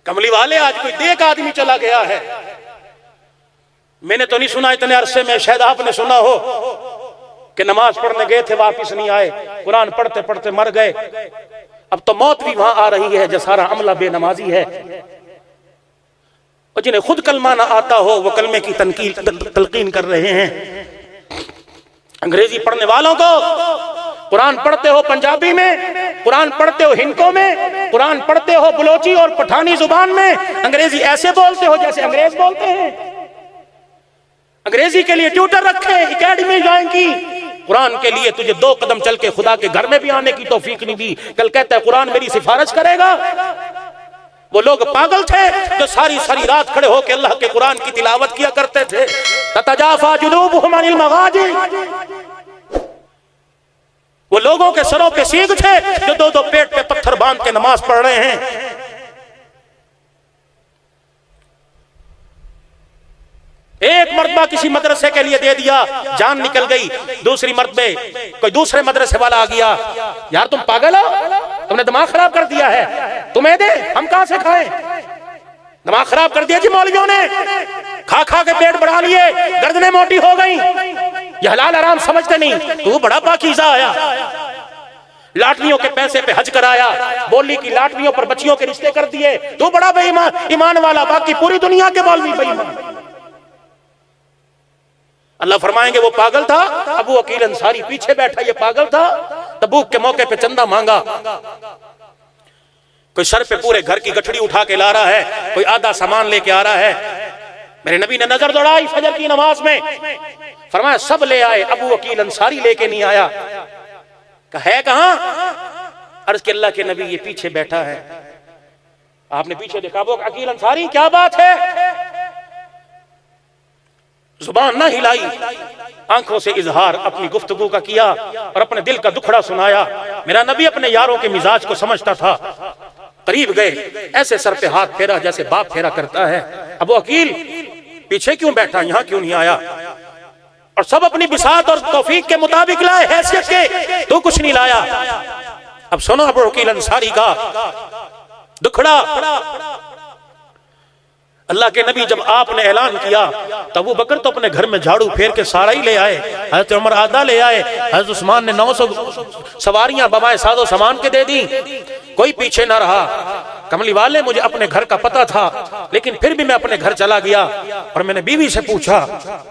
कमली वाले, आज कोई नेक आदमी चला गया है, मैंने तो नहीं सुना इतने अरसे में, शायद आपने सुना हो कि नमाज पढ़ने गए थे, वापिस नहीं आए, कुरान पढ़ते पढ़ते मर गए। अब तो मौत भी वहां आ रही है, जो सारा अमला बेनमाजी है। और जिन्हें खुद कलमा ना आता हो, वो कलमे की तलकीन कर रहे हैं। अंग्रेजी पढ़ने वालों को, कुरान पढ़ते हो पंजाबी में, कुरान पढ़ते हो हिंदको में, कुरान पढ़ते हो बलोची और पठानी जुबान में, अंग्रेजी ऐसे बोलते हो जैसे अंग्रेज बोलते हैं। अंग्रेजी के लिए ट्यूटर रखे, एकेडमी ज्वाइन की, कुरान के लिए तुझे 2 कदम चल के खुदा के घर में भी आने की तौफीक नहीं दी। कल कहता है कुरान मेरी सिफारिश करेगा। वो लोग पागल थे जो सारी सारी रात खड़े होकर अल्लाह के कुरान की तिलावत किया करते थे। ततजाफा जुनूबुहुम अनिल मगाजी, वो लोगों के सरों पे सींग थे जो 2-2 पेट पे पत्थर बांध के नमाज पढ़ रहे हैं। एक मर्तबा किसी मदरसे के लिए दे दिया, जान निकल गई। दूसरी मर्तबे कोई दूसरे मदरसे वाला आ गया, यार तुम पागल हो, तुमने दिमाग खराब कर दिया है, तुम्हें दे, हम कहां से खाएं? दिमाग खराब कर दिया जी मौलवियों ने, खा खा के पेट बढ़ा लिए, गर्दनें मोटी हो गई, ये हलाल आराम समझते नहीं। तू बड़ा पाकीज़ा आया, लाटरियों के पैसे पे हज कराया, बोली की लाटरियों पर बच्चियों के रिश्ते कर दिए, तू बड़ा बेईमान ईमान वाला, बाकी पूरी दुनिया के मौलवी बेईमान। अल्लाह फरमाएंगे वो पागल था, अबू अकील अंसारी पीछे बैठा, ये पागल था, तबूक के मौके पे चंदा मांगा, कोई सर पे पूरे घर की गठड़ी उठा के ला रहा है, कोई आधा सामान लेके आ रहा है। मेरे नबी ने नजर दौड़ाई फजर की नमाज में, फरमाया सब ले आए, अबू अकील अंसारी लेके नहीं आया। है कहां? अर्ज के अल्लाह के नबी ये पीछे बैठा है। आपने पीछे देखा, अबू अकील अंसारी क्या बात है? जुबान ना हिलाई, आंखों से इजहार अपनी गुफ्तगू का किया और अपने दिल का दुखड़ा सुनाया। मेरा नबी अपने यारों के मिजाज को समझता था। करीब गए, ऐसे सर पे हाथ फेरा जैसे बाप फेरा करता है। अबू अकील पीछे क्यों बैठा, यहां क्यों नहीं आया? और सब अपनी बिसात और तौफीक के मुताबिक लाए, हैसियत के, तू कुछ नहीं लाया। अब सुनो अबू अकील अंसारी का दुखड़ा। अल्लाह के नबी जब आपने ऐलान किया तब अबू बकर तो अपने घर में झाड़ू फेर के सारा ही ले आए, हजरत उमर आधा ले आए, हजरत उस्मान ने 900 सवारियां बमाए सादो सामान के दे दी, कोई पीछे ना रहा। कमली वाले मुझे अपने घर का पता था, लेकिन फिर भी मैं अपने घर चला गया और मैंने बीवी से पूछा,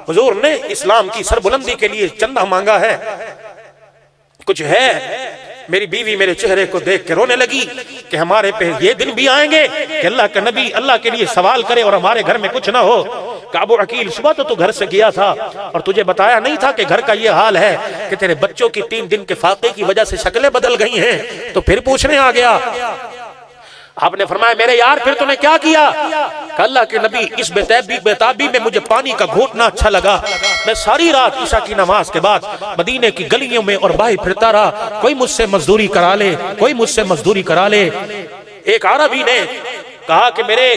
हुजूर ने इस्लाम की सरबुलंदी के लिए चंदा मांगा है, कुछ है? मेरी बीवी मेरे चेहरे को देख के रोने लगी कि हमारे पे ये दिन भी आएंगे कि अल्लाह का नबी अल्लाह के लिए सवाल करे और हमारे घर में कुछ ना हो। अबू अकील सुबह तो तू घर से गया था और तुझे बताया नहीं था कि घर का ये हाल है कि तेरे बच्चों की 3 दिन के फाके की वजह से शक्लें बदल गई हैं, तो फिर पूछने आ गया। आपने फरमाया मेरे यार फिर तूने क्या किया? अल्लाह के नबी इस बेताबी में मुझे पानी का घूंटना अच्छा लगा। मैं सारी रात ईशा की नमाज के बाद मदीने की गलियों में और बाहर फिरता रहा, कोई मुझसे मजदूरी करा ले, कोई मुझसे मजदूरी करा ले। एक अरबी ने कहा कि मेरे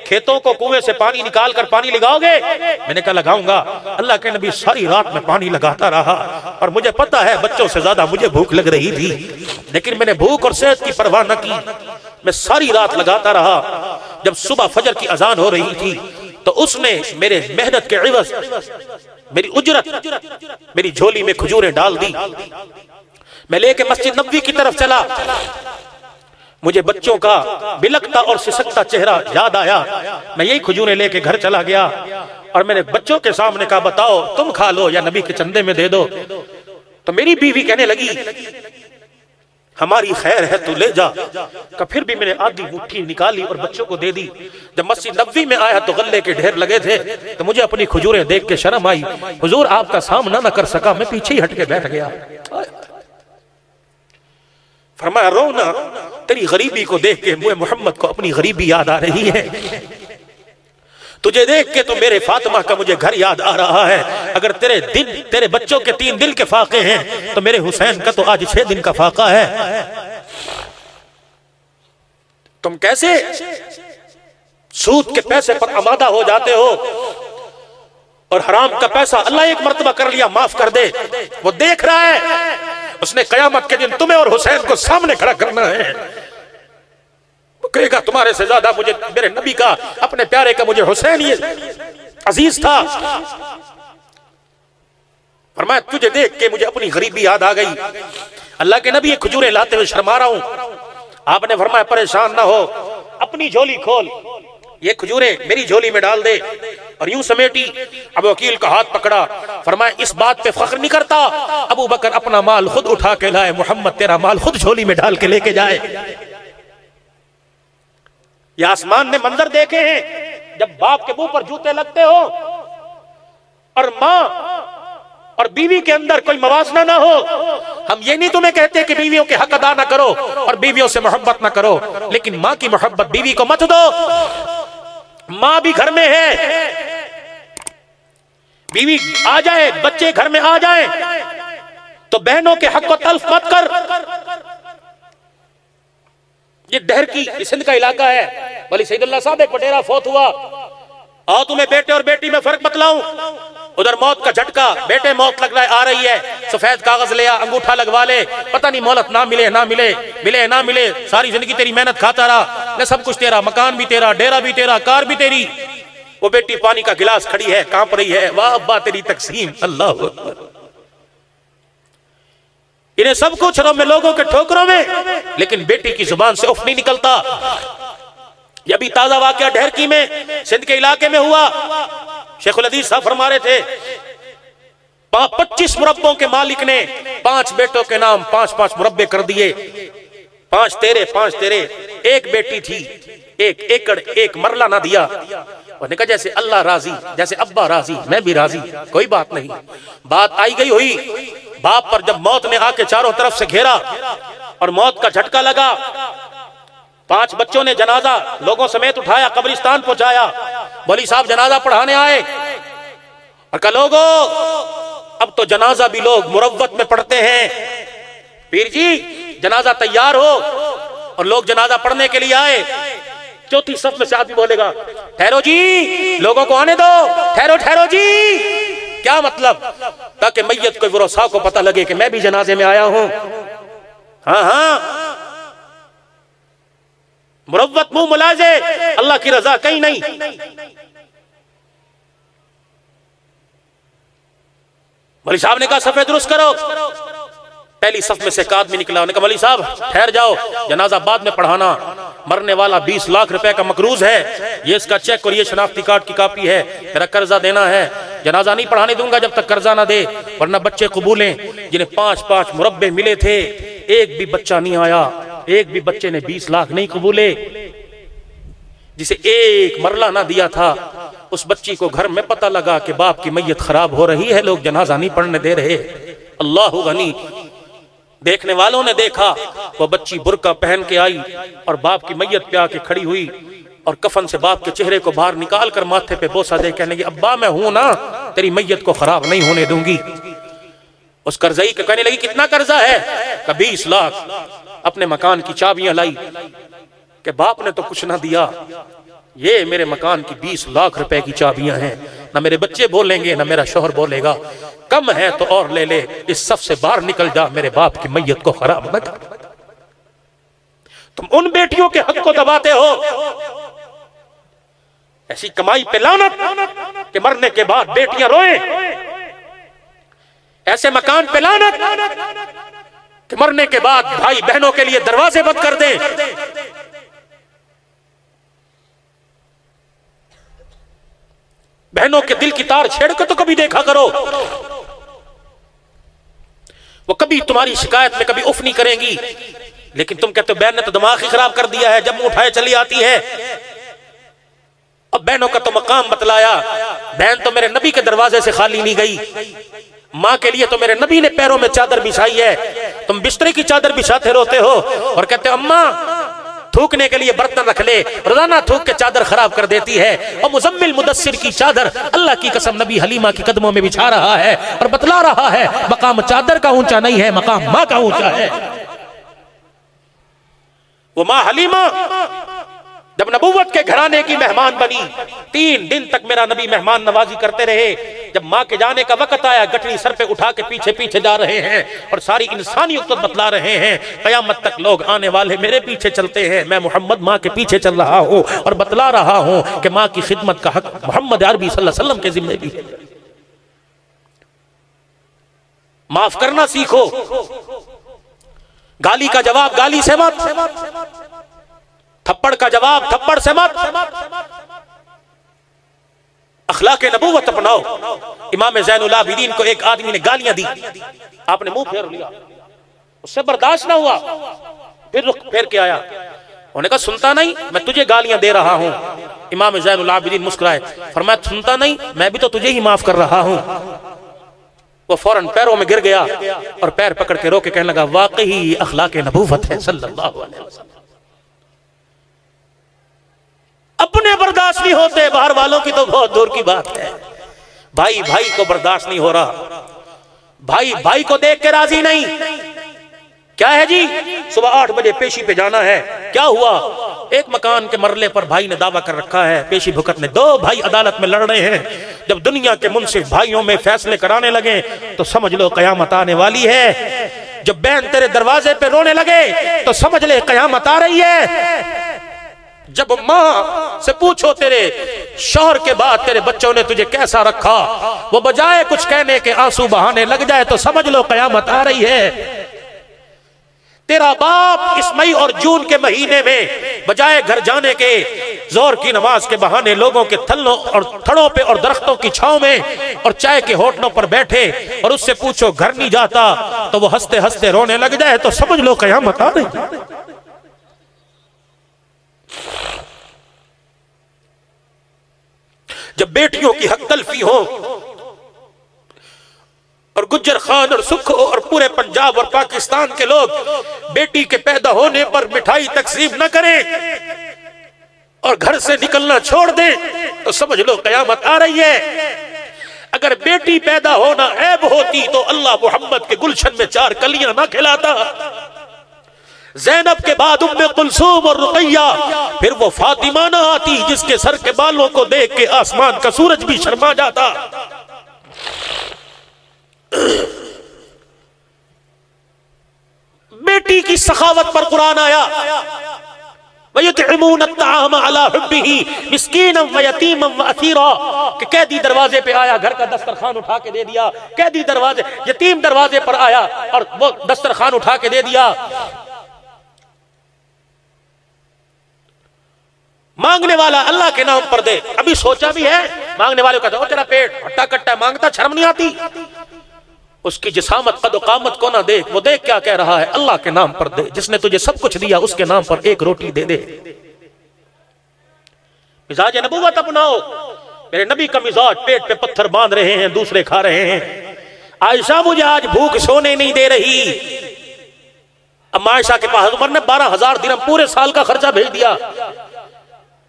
खेतों को कुएं से पानी निकाल कर पानी लगाओगे? मैंने कहा लगाऊंगा। अल्लाह के नबी सारी रात में पानी लगाता रहा और मुझे पता है बच्चों से ज्यादा मुझे भूख लग रही थी, लेकिन मैंने भूख और सेहत की परवाह न की, मैं सारी रात लगाता रहा। जब सुबह फजर की अजान हो रही थी तो उसने मेरे मेहनत के इवज मेरी उजरत मेरी झोली में खजूरें डाल दी। मैं लेके मस्जिद नबवी की तरफ चला, मुझे बच्चों का बिलखता और सिसकता चेहरा याद आया। मैं यही खजूरें लेके घर चला गया और मैंने बच्चों के सामने कहा बताओ तुम खा लो या नबी के चंदे में दे दो। तो मेरी बीवी कहने लगी हमारी खैर है तू ले जा। का फिर भी मैंने आधी मुट्ठी निकाली और बच्चों को दे दी। जब मस्जिद नबवी में आया तो गल्ले के ढेर लगे थे, तो मुझे अपनी खजूरें देख के शर्म आई। हुजूर आपका सामना न कर सका, मैं पीछे ही हट के बैठ गया। फरमाया रो ना, तेरी गरीबी को देख के मुझे मोहम्मद को अपनी गरीबी याद आ रही है, तुझे देख के तो मेरे फातिमा का मुझे घर याद आ रहा है। अगर तेरे बच्चों के 3 दिन के फाके हैं तो मेरे हुसैन का तो आज 6 दिन का फाका है। तुम कैसे सूद के पैसे पर आमादा हो जाते हो और हराम का पैसा अल्लाह एक मर्तबा कर लिया माफ कर दे, वो देख रहा है, उसने कयामत के दिन तुम्हें और हुसैन को सामने खड़ा करना है। वो कहेगा तुम्हारे से ज्यादा मुझे मेरे नबी का, अपने प्यारे का मुझे हुसैन ये अजीज था। फरमाया तुझे देख के मुझे अपनी गरीबी याद आ गई। अल्लाह के नबी ये खजूरें लाते हुए शर्मा रहा हूं। आपने फरमाया परेशान ना हो, अपनी झोली खोल, ये खजूरें मेरी झोली में डाल दे। और यूं समेटी अबू वकील का हाथ पकड़ा, फरमाया इस बात पे फख्र नहीं करता, अबू बकर अपना माल खुद उठा के लाए, मोहम्मद तेरा माल खुद झोली में डाल के लेके जाए। ये आसमान ने मंजर देखे हैं जब बाप के मुंह पर जूते लगते हो और माँ और बीवी के अंदर कोई मवासना ना हो। हम ये नहीं तुम्हें कहते कि बीवियों के हक अदा ना करो और बीवियों से मोहब्बत ना करो, लेकिन माँ की मोहब्बत बीवी को मत दो। माँ भी घर में है, बीवी आ जाए, बच्चे घर में आ जाए तो बहनों के हक को तल्फ मत कर। ये डहर की सिंध का इलाका है, वली सईदुल्लाह साहब एक पटेरा फौत हुआ। आओ तुम्हें बेटे और बेटी में फर्क बतलाऊं। उधर मौत का झटका, बेटे मौत लग रहा है, आ रही है, सफेद कागज ले आ, अंगूठा लगवा ले, पता नहीं मोहलत ना मिले ना मिले, मिले ना मिले, सारी जिंदगी तेरी मेहनत खाता रहा, न सब कुछ तेरा, मकान भी तेरा, डेरा भी तेरा, कार भी तेरी। वो बेटी पानी का गिलास खड़ी है, कांप रही है, वाह अब्बा तेरी तकसीम, अल्लाह अकबर। इन्हें सब कुछ में लोगों के ठोकरों में, लेकिन बेटी की जुबान से उफ नहीं निकलता। ये अभी ताजा वाकया ढहरकी में सिंध के इलाके में हुआ। शेखुल हदीस साहब फरमा रहे थे 25 मुरब्बों के मालिक ने 5 बेटों के नाम 5-5 मुरब्बे कर दिए, 5 तेरे 5 तेरे। एक बेटी थी, 1 एकड़ 1 मरला ना दिया। उन्होंने कहा जैसे अल्लाह राजी, जैसे अब्बा राजी, मैं भी राजी, कोई बात नहीं। बात आई गई हुई, बाप पर जब मौत ने आके चारों तरफ से घेरा और मौत का झटका लगा, 5 बच्चों ने जनाजा लोगों समेत उठाया, कब्रिस्तान पहुंचाया। मौलवी साहब जनाजा पढ़ाने आए और कहा लोगों अब तो जनाजा भी लोग मुरव्वत में पढ़ते हैं, पीर जी जनाजा तैयार हो और लोग जनाजा पढ़ने के लिए आए, चौथी सफ में से आदमी बोलेगा ठहरो जी, लोगों को आने दो, ठहरो ठहरो जी। क्या मतलब? ताकि मैयत को वरसा को पता लगे कि मैं भी जनाजे में आया हूं। हाँ हाँ, मुरव्वत मुंह मुलाजे, अल्लाह की रजा कहीं नहीं। मौलवी साहब ने कहा सफे दुरुस्त करो। पहली सफ में से एक आदमी निकला, उन्होंने कहा मौलवी साहब ठहर जाओ, जनाजा बाद में पढ़ाना, मरने वाला 20 लाख रुपए का मकरूज है, ये इसका चेक और ये शनाख्ती कार्ड की कॉपी है, तेरा कर्जा देना है, जनाजा नहीं पढ़ाने दूंगा जब तक कर्जा ना दे, वरना बच्चे कबूलें। जिन्हें 5-5 मुरब्बे मिले थे, एक भी बच्चा नहीं आया, एक भी बच्चे ने 20 लाख नहीं कबूले। जिसे एक मरला ना दिया था, उस बच्ची को घर में पता लगा कि बाप की मैयत खराब हो रही है, लोग जनाजा नहीं पढ़ने दे रहे। अल्लाह गनी। देखने वालों ने देखा, वो बच्ची बुर्का पहन के आई और बाप की मैयत पे आके खड़ी हुई और कफन से बाप के चेहरे को बाहर निकाल कर माथे पे बोसा दे कहने लगी अब्बा मैं हूं ना, तेरी मैयत को खराब नहीं होने दूंगी। उस कर्जई को कहने लगी कितना कर्जा है? का 20 लाख। अपने मकान की चाबियां लाई कि बाप ने तो कुछ ना दिया, ये मेरे मकान की 20 लाख रुपए की चाबियां हैं, ना मेरे बच्चे बोलेंगे ना मेरा शोहर बोलेगा, कम है तो और ले ले, इस सफ से बाहर निकल जा, मेरे बाप की मैयत को खराब मत कर। तुम उन बेटियों के हक को दबाते हो, ऐसी कमाई पे लानत कि मरने के बाद बेटियां रोएं, ऐसे मकान पे लानत कि मरने के बाद भाई बहनों के लिए दरवाजे बंद कर दें। बहनों के दिल की तार छेड़ कर तो कभी देखा करो, वो कभी तुम्हारी शिकायत में कभी उफ नहीं करेंगी, लेकिन तुम कहते हो बहन ने तो दिमाग ही खराब कर दिया है, जब मुंह उठाए चली आती है। अब बहनों का तो मकाम बतलाया, बहन तो मेरे नबी के दरवाजे से खाली नहीं गई, माँ के लिए तो मेरे नबी ने पैरों में चादर बिछाई है, तुम बिस्तरे की चादर बिछाते रोते हो और कहते हो अम्मा थूकने के लिए बर्तन रख ले, रोजाना थूक के चादर खराब कर देती है। और मुजम्मिल मुदस्सिर की चादर अल्लाह की कसम नबी हलीमा की कदमों में बिछा रहा है और बतला रहा है मकाम चादर का ऊंचा नहीं है, मकाम माँ का ऊंचा है। वो माँ हलीमा जब नबूवत के घराने की मेहमान बनी, 3 दिन तक मेरा नबी मेहमान नवाजी करते रहे। जब माँ के जाने का वक्त आया, गठरी सर पे उठा के पीछे पीछे जा रहे हैं और सारी इंसानियत बतला रहे हैं, कयामत तक लोग आने वाले मेरे पीछे चलते हैं, मैं मोहम्मद माँ के पीछे चल रहा हूँ और बतला रहा हूँ कि माँ की खिदमत का हक मोहम्मद अरबी सल्लल्लाहु अलैहि वसल्लम के जिम्मे भी है। माफ करना सीखो, गाली का जवाब गाली से मत, थप्पड़ का जवाब थप्पड़ से मत, अखलाके नबूवत अपनाओ। इमाम ज़ैनुल आबिदीन को एक आदमी ने गालियां दी, आपने मुंह फेर लिया, उससे बर्दाश्त ना हुआ, फिर रुख फेर के आया, उन्होंने कहा सुनता नहीं मैं तुझे गालियां दे रहा हूं। इमाम ज़ैनुल आबिदीन मुस्कुराए, फरमाया सुनता नहीं मैं भी तो तुझे ही माफ कर रहा हूं। वो फौरन पैरों में गिर गया और पैर पकड़ के रोके कहने लगा वाकई अखलाके नबूवत है सल्लल्लाहु अलैहि वसल्लम। अपने बर्दाश्त नहीं होते, बाहर वालों की तो बहुत दूर की बात है। भाई भाई को बर्दाश्त नहीं हो रहा, भाई भाई को देख के राजी नहीं। क्या है जी, सुबह 8 बजे पेशी पे जाना है, क्या हुआ? एक मकान के मरले पर भाई ने दावा कर रखा है, पेशी भुगतने 2 भाई अदालत में लड़ रहे हैं। जब दुनिया के मुंसिफ भाइयों में फैसले कराने लगे तो समझ लो कयामत आने वाली है। जब बहन तेरे दरवाजे पे रोने लगे तो समझ ले कयामत आ रही है। जब माँ से पूछो तेरे शौहर के बाद तेरे बच्चों ने तुझे कैसा रखा, वो बजाय कुछ कहने के आंसू बहाने लग जाए तो समझ लो कयामत आ रही है। तेरा बाप इस मई और जून के महीने में बजाय घर जाने के जोर की नमाज के बहाने लोगों के थल्लों और थड़ों पे और दरख्तों की छांव में और चाय के होटलों पर बैठे और उससे पूछो घर नहीं जाता तो वो हंसते हंसते रोने लग जाए तो समझ लो कयामत आ रही। जब बेटियों की हक तलफी हो और गुज्जर खान और सुख और पूरे पंजाब और पाकिस्तान के लोग बेटी के पैदा होने पर मिठाई तकसीम न करें और घर से निकलना छोड़ दें तो समझ लो कयामत आ रही है। अगर बेटी पैदा होना ऐब होती तो अल्लाह मोहम्मद के गुलशन में 4 कलियां ना खिलाता। ज़ैनब के बाद उम्मे कुलसूम और रुकैया, फिर वो फातिमा ना आती जिसके सर के बालों को देख के आसमान का सूरज भी शर्मा जाता। बेटी की सखावत पर कुरान आया, वयुतइमून अत्ताअम अला हुब्बिही मिस्कीनम व यतीमम व असीरा, कि कैदी दरवाजे पे आया, घर का दस्तरखान उठा के दे दिया। कैदी दरवाजे, यतीम दरवाजे पर आया और वो दस्तरखान उठा के दे दिया। मांगने वाला अल्लाह के नाम पर दे। अभी सोचा भी है, मांगने वाले को कहता तेरा पेट हट्टा कट्टा मांगता, शर्म नहीं आती? उसकी जिसामत कद कामत को ना देख, वो देख क्या कह रहा है, अल्लाह के नाम पर दे। जिसने तुझे सब कुछ दिया उसके नाम पर एक रोटी दे दे। मिजाज नबूवत अपनाओ। मेरे नबी का मिजाज पेट पे पत्थर बांध रहे हैं, दूसरे खा रहे हैं। आयशा मुझे आज भूख सोने नहीं दे रही। अम्मा आयशा के पास उमर ने 12,000 दिरहम पूरे साल का खर्चा भेज दिया।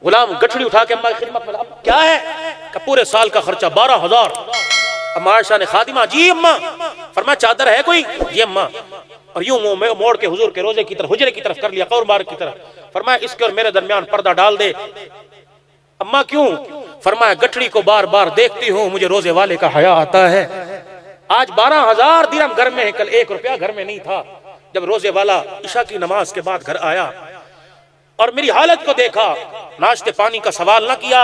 गुलाम गठड़ी उठा के अम्मा की खिदमत में, क्या है? कि पूरे साल का खर्चा 12,000। अम्मा आयशा ने, खादिमा जी अम्मा। फरमाया चादर है कोई? जी अम्मा। और यूं मुंह मोड़ के हुजूर के रोजे की तरफ, हुजरे की तरफ कर लिया, कौर मार्ग की तरफ। फरमाया इसके और मेरे दरमियान पर्दा डाल दे। अम्मा क्यों? फरमाया गठड़ी को बार बार देखती हूँ, मुझे रोजे वाले का हया आता है। आज 12,000 दिरहम घर में है, कल 1 रुपया घर में नहीं था। जब रोजे वाला इशा की नमाज के बाद घर आया और मेरी हालत को देखा, नाश्ते पानी का सवाल ना किया,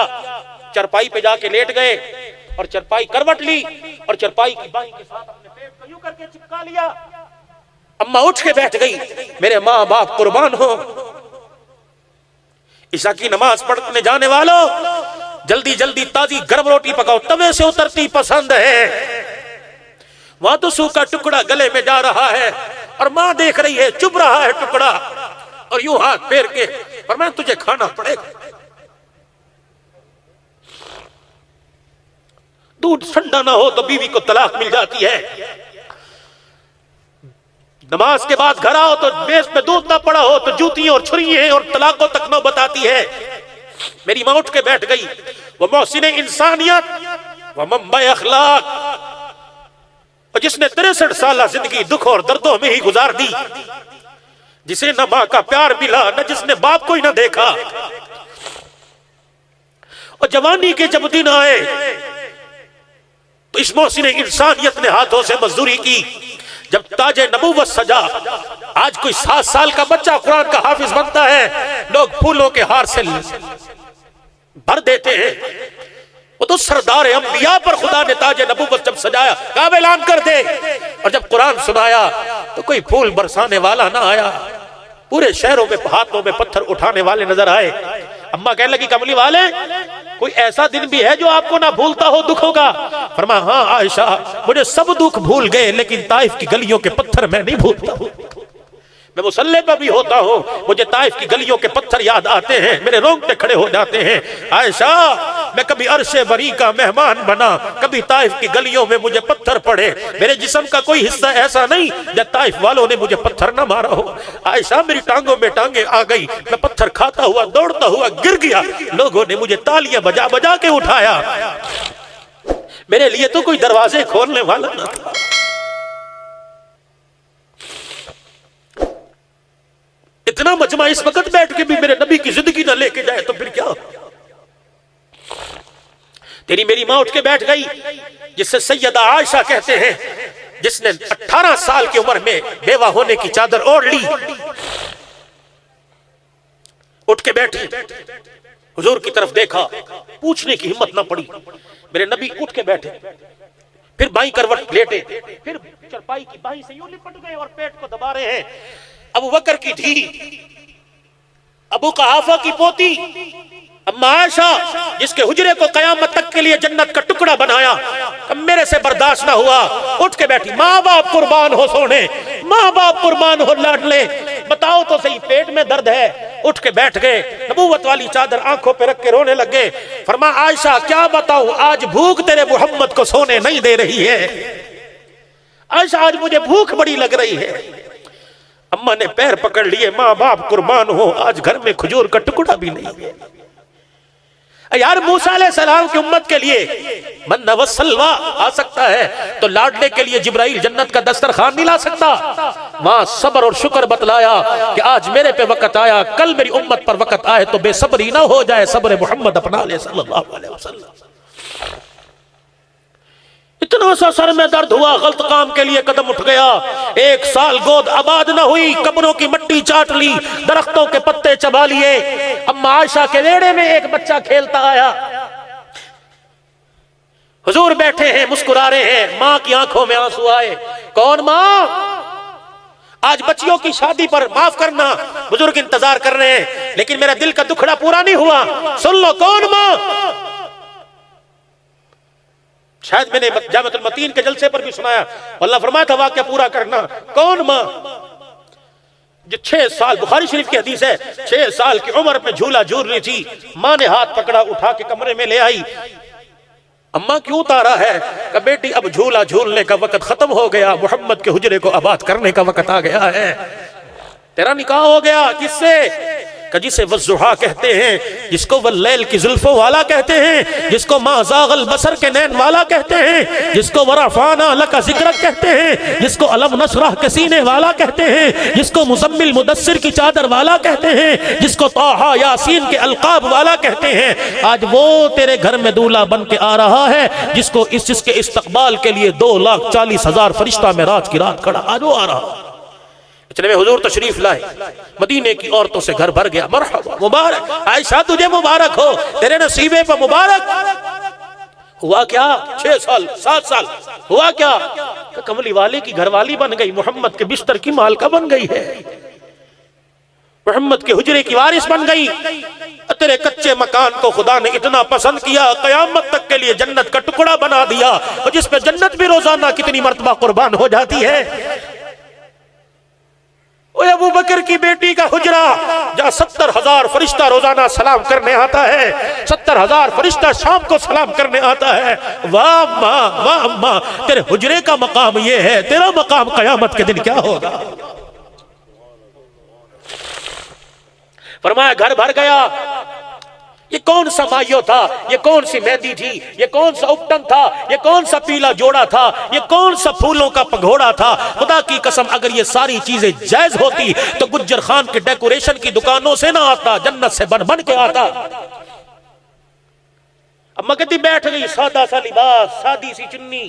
चरपाई पे जाके लेट गए और चरपाई करवट ली और चरपाई की बाई के साथ अपने पेट को यूं करके चिपका लिया। अम्मा उठ के बैठ गई, मेरे माँ बाप कुर्बान हो। ईशा की नमाज पढ़ने जाने वालों, जल्दी जल्दी ताजी गर्म रोटी पकाओ, तवे से उतरती पसंद है। वहां तो सूखा टुकड़ा गले में जा रहा है और माँ देख रही है, चुभ रहा है टुकड़ा, और यूं हाथ फेर के, पर मैं तुझे खाना पड़ेगा। दूध ठंडा ना हो तो बीवी को तलाक मिल जाती है। नमाज के बाद घर आओ तो मेज पे दूध ना पड़ा हो तो जूती और छुरी और तलाकों तक न बताती है। मेरी मां उठ के बैठ गई। वो मोहसिन इंसानियत, वो मंबा अखलाक, और जिसने 63 साल जिंदगी दुख और दर्दों में ही गुजार दी, जिसे न मां का प्यार मिला, न जिसने बाप को ही न देखा। और जवानी के जब दिन आए तो इस मोहसिन इंसानियत ने हाथों से मजदूरी की। जब ताजे नबूवत सजा, आज कोई 7 साल का बच्चा कुरान का हाफिज बनता है, लोग फूलों के हार से भर देते हैं। वो तो सरदार अंबिया पर खुदा ने ताजे नबूवत जब सजाया, कब ऐलान कर दे, और जब कुरान सुनाया तो कोई फूल बरसाने वाला ना आया। पूरे शहरों में हाथों में पत्थर उठाने वाले नजर आए। अम्मा कहने लगी, कमली वाले कोई ऐसा दिन भी है जो आपको ना भूलता हो दुखों का? फरमाया, हाँ आयशा, मुझे सब दुख भूल गए, लेकिन ताइफ की गलियों के पत्थर मैं नहीं भूलता। मैं मुसल्ले पर भी होता हूँ, मुझे ताइफ की गलियों के पत्थर याद आते हैं, मेरे रोंगटे खड़े हो जाते हैं। आयशा, मैं कभी अरशे बरी का मेहमान बना, कभी ताइफ की गलियों में मुझे पत्थर पड़े। मेरे जिस्म का कोई हिस्सा ऐसा नहीं जब ताइफ वालों ने मुझे पत्थर ना मारा हो। आयशा, मेरी टांगों में टांगे आ गई, मैं पत्थर खाता हुआ दौड़ता हुआ गिर गया, लोगों ने मुझे तालियां बजा बजा के उठाया। मेरे लिए तो कोई दरवाजे खोलने वाला ना था। इतना मजमा इस वक्त बैठ के भी मेरे नबी की जिंदगी ना लेके जाए तो फिर क्या? तेरी मेरी मां उठ के बैठ गई, जिससे सैयदा आयशा कहते हैं, जिसने 18 साल की उम्र में बेवा होने की चादर ओढ़ ली, उठ के बैठी, हुजूर की तरफ देखा, पूछने की हिम्मत ना पड़ी। मेरे नबी उठ के बैठे, फिर बाई करवट लेटे, फिर चरपाई की बाई से यूं लिपट गए और पेट को दबा रहे हैं। अबू बकर की धी, अबू कहाफा की पोती अम्मा आयशा, जिसके हुजरे को कयामत तक के लिए जन्नत का टुकड़ा बनाया, मेरे से बर्दाश्त ना हुआ, उठ के बैठी। माँ बाप कुर्बान हो सोने, माँ बाप कुर्बान हो लाडले, बताओ तो सही पेट में दर्द है। उठ के बैठ गए, नबूवत वाली चादर आंखों पे रख के रोने लगे। फरमा, आयशा क्या बताऊं, आज भूख तेरे मोहम्मद को सोने नहीं दे रही है। आयशा, आज मुझे भूख बड़ी लग रही है। अम्मा ने पैर पकड़ लिए, माँ बाप कुर्बान हो, आज घर में खजूर का टुकड़ा भी नहीं है। यार मूसा अलैहिस्सलाम की उम्मत के लिए मन वसलवा आ सकता है तो लाडले के लिए जिब्राइल जन्नत का दस्तरखान नहीं ला सकता। वहां सब्र और शुक्र बतलाया कि आज मेरे पे वक्त आया, कल मेरी उम्मत पर वक्त आए तो बेसब्री ना हो जाए, सब्र मोहम्मद अपना ले सल्लल्लाहु अलैहि वसल्लम। इतना सा सर में दर्द हुआ, गलत काम के लिए कदम उठ गया, 1 साल गोद आबाद न हुई, कब्रों की मिट्टी चाट ली, दरख्तों के पत्ते चबा लिए। अम्मा आयशा के वेड़े में एक बच्चा खेलता आया, हुजूर बैठे हैं मुस्कुरा रहे हैं, मां की आंखों में आंसू आए। कौन मां? आज बच्चियों की शादी पर माफ करना, बुजुर्ग इंतजार कर रहे हैं लेकिन मेरा दिल का दुखड़ा पूरा नहीं हुआ, सुन लो कौन मां? शायद मैंने जामतुल मतीन के जलसे पर भी सुनाया, अल्लाह फरमाया था वाक़या पूरा करना। कौन मां? जो 6 साल, बुखारी शरीफ की हदीस है, 6 साल की उम्र में झूला झूल रही थी, मां ने हाथ पकड़ा, उठा के कमरे में ले आई। अम्मा क्यों उतारा है? कि बेटी अब झूला झूलने का वक्त खत्म हो गया, मोहम्मद के हुजरे को आबाद करने का वक्त आ गया है, तेरा निकाह हो गया। किससे? जिसे वज़्ज़ुहा कहते हैं, जिसको वल्लैल की जुल्फों वाला कहते हैं, जिसको माज़ागल बसर के नैन वाला कहते हैं, जिसको वरफ़ाना लका ज़िक्रक कहते हैं, जिसको अलम नशरह के सीने वाला कहते हैं, जिसको मुज़म्मिल मुदस्सिर की चादर वाला कहते हैं, जिसको ताहा यासीन के अलक़ाब वाला कहते हैं, आज वो तेरे घर में दूल्हा बन के आ रहा है, जिसके इस्तक़बाल के लिए 2,40,000 फरिश्ता में रात की रात खड़ा, आज वो आ रहा। चले में हुजूर तशरीफ लाए, मदीने की औरतों से घर भर गया। मरहबा, मुबारक आयशा, तुझे मुबारक हो, तेरे नसीबे पर मुबारक। हुआ क्या? 6 साल 7 साल हुआ क्या? कमली वाले की घरवाली बन गई, मोहम्मद के बिस्तर की मालका बन गई है, मोहम्मद के हुजरे की वारिस बन गई। तेरे कच्चे मकान को खुदा ने इतना पसंद किया, कयामत तक के लिए जन्नत का टुकड़ा बना दिया, और जिस पे जन्नत भी रोजाना कितनी मर्तबा कुर्बान हो जाती है। अबू बकर की बेटी का हुजरा, जहां 70,000 फरिश्ता रोजाना सलाम करने आता है, 70,000 फरिश्ता शाम को सलाम करने आता है। वाह माँ, वाह माँ, तेरे हुजरे का मकाम ये है, तेरा मकाम कयामत के दिन क्या होगा? फरमाया घर भर गया। ये कौन सा मायो था? ये कौन सी मेहंदी थी? ये कौन सा उपटन था? ये कौन सा पीला जोड़ा था? ये कौन सा फूलों का पगोड़ा था? खुदा की कसम अगर ये सारी चीजें जायज होती तो गुज्जर खान के डेकोरेशन की दुकानों से ना आता, जन्नत से बन बन के आता। अम्मा कहती बैठ गई, सादा सा लिबास, सादी सी चुन्नी।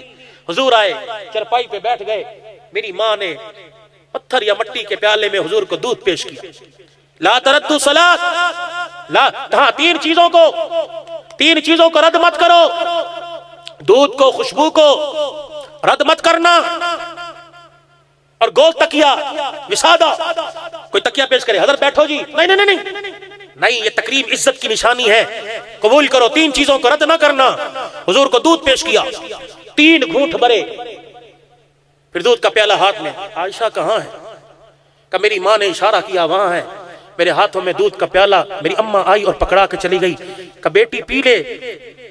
हुजूर आए, चरपाई पे बैठ गए। मेरी माँ ने पत्थर या मट्टी के प्याले में हुजूर को दूध पेश किया। ला तरद्दु सलात, ला, हाँ, 3 चीजों को रद्द मत करो, दूध को, खुशबू को रद्द मत करना, और गोल तकिया, विसादा। कोई तकिया पेश करे, हजरत बैठो जी, नहीं नहीं नहीं नहीं नहीं, ये तकरीब इज्जत की निशानी है, कबूल करो, 3 चीजों को रद्द ना करना। हुजूर को दूध पेश किया, 3 घूंट भरे, फिर दूध का प्याला हाथ में। आयशा कहाँ है? का मेरी माँ ने इशारा किया, वहां है। मेरे हाथों में दूध का प्याला, मेरी अम्मा आई और पकड़ा के चली गई। का बेटी पी ले।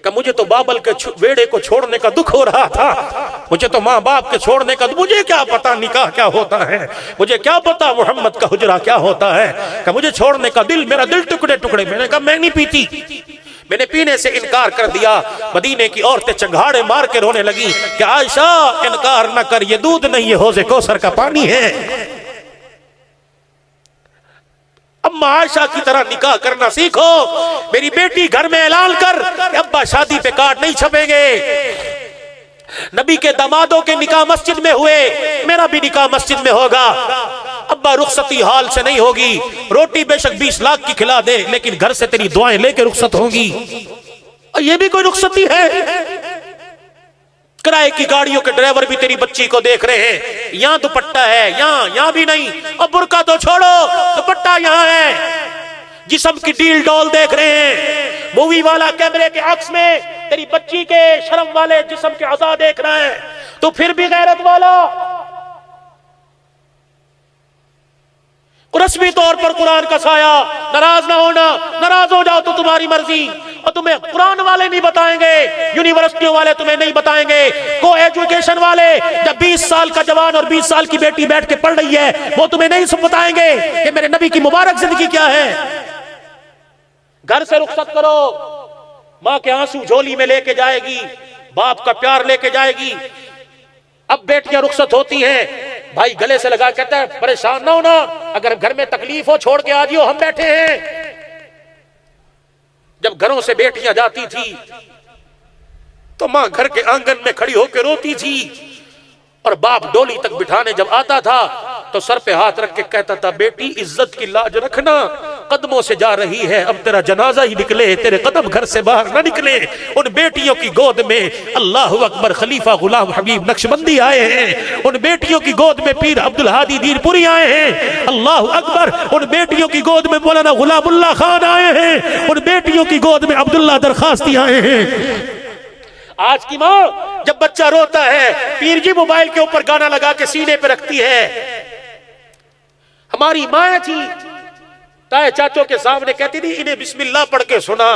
का मुझे तो बाबल के वेड़े को छोड़ने का दुख हो रहा था, मुझे तो माँ बाप के छोड़ने का, मुझे क्या पता निकाह क्या होता है, मुझे क्या पता मोहम्मद का हुजरा क्या होता है। का मुझे छोड़ने का दिल, मेरा दिल टुकड़े टुकड़े। मैंने कहा मैं नहीं पीती, मैंने पीने से इनकार कर दिया। मदीने की औरतें चंगाड़े मार के रोने लगी कि आयशा इनकार न कर, ये दूध नहीं, ये हौज़े कौसर का पानी है। अम्मा आयशा की तरह निकाह करना सीखो। मेरी बेटी घर में ऐलान कर, अब्बा शादी पे कार्ड नहीं छपेंगे। नबी के दामादों के निकाह मस्जिद में हुए, मेरा भी निकाह मस्जिद में होगा। अब्बा रुखसती हाल से नहीं होगी, रोटी बेशक 20 लाख की खिला दे, लेकिन घर से तेरी दुआएं लेके रुखसत होंगी। और ये भी कोई रुखसती है? किराए की गाड़ियों के ड्राइवर भी तेरी बच्ची को देख रहे हैं, यहाँ दुपट्टा है, यहाँ भी नहीं, और बुर्का तो छोड़ो, दुपट्टा यहाँ है। जिस्म की डील डॉल देख रहे हैं, मूवी वाला कैमरे के अक्स में तेरी बच्ची के शर्म वाले जिस्म के अज़ा देख रहा है, तो फिर भी गैरत वाला। रस्मी तौर पर कुरान का साया, नाराज ना होना, नाराज हो जाओ तो तुम्हारी मर्जी, और तुम्हें कुरान वाले नहीं बताएंगे, यूनिवर्सिटियों वाले तुम्हें नहीं बताएंगे, को एजुकेशन वाले, जब 20 साल का जवान और 20 साल की बेटी बैठ के पढ़ रही है, वो तुम्हें नहीं बताएंगे कि मेरे नबी की मुबारक जिंदगी क्या है। घर से रुखसत करो, माँ के आंसू झोली में लेके जाएगी, बाप का प्यार लेके जाएगी। अब बेटियां रुखसत होती हैं, भाई गले से लगा कहता है परेशान ना होना, अगर घर में तकलीफ हो छोड़ के आ जियो, हम बैठे हैं। जब घरों से बेटियां जाती थी तो मां घर के आंगन में खड़ी होकर रोती थी, और बाप डोली तक बिठाने जब आता था तो सर पे हाथ रख के कहता था बेटी इज्जत की लाज रखना, कदमों से जा रही है, अब तेरा जनाजा ही निकले, तेरे कदम घर से बाहर ना निकले। उन बेटियों की गोद में अल्लाह अकबर खलीफा गुलाम हबीब नक्शबंदी आए हैं, उन बेटियों की गोद में पीर अब्दुल हादी दीनपुरी आए हैं, अल्लाह अकबर। उन बेटियों की गोद में मौलाना गुलामुल्लाह खान आए हैं, उन बेटियों की गोद में अब्दुल्ला दरखास्ती आए हैं। आज की माँ जब बच्चा रोता है, पीर जी मोबाइल के ऊपर गाना लगा के सीने पे रखती है। हमारी माँ थी, ताए चाचों के सामने कहती थी इन्हें बिस्मिल्लाह पढ़ के सुना।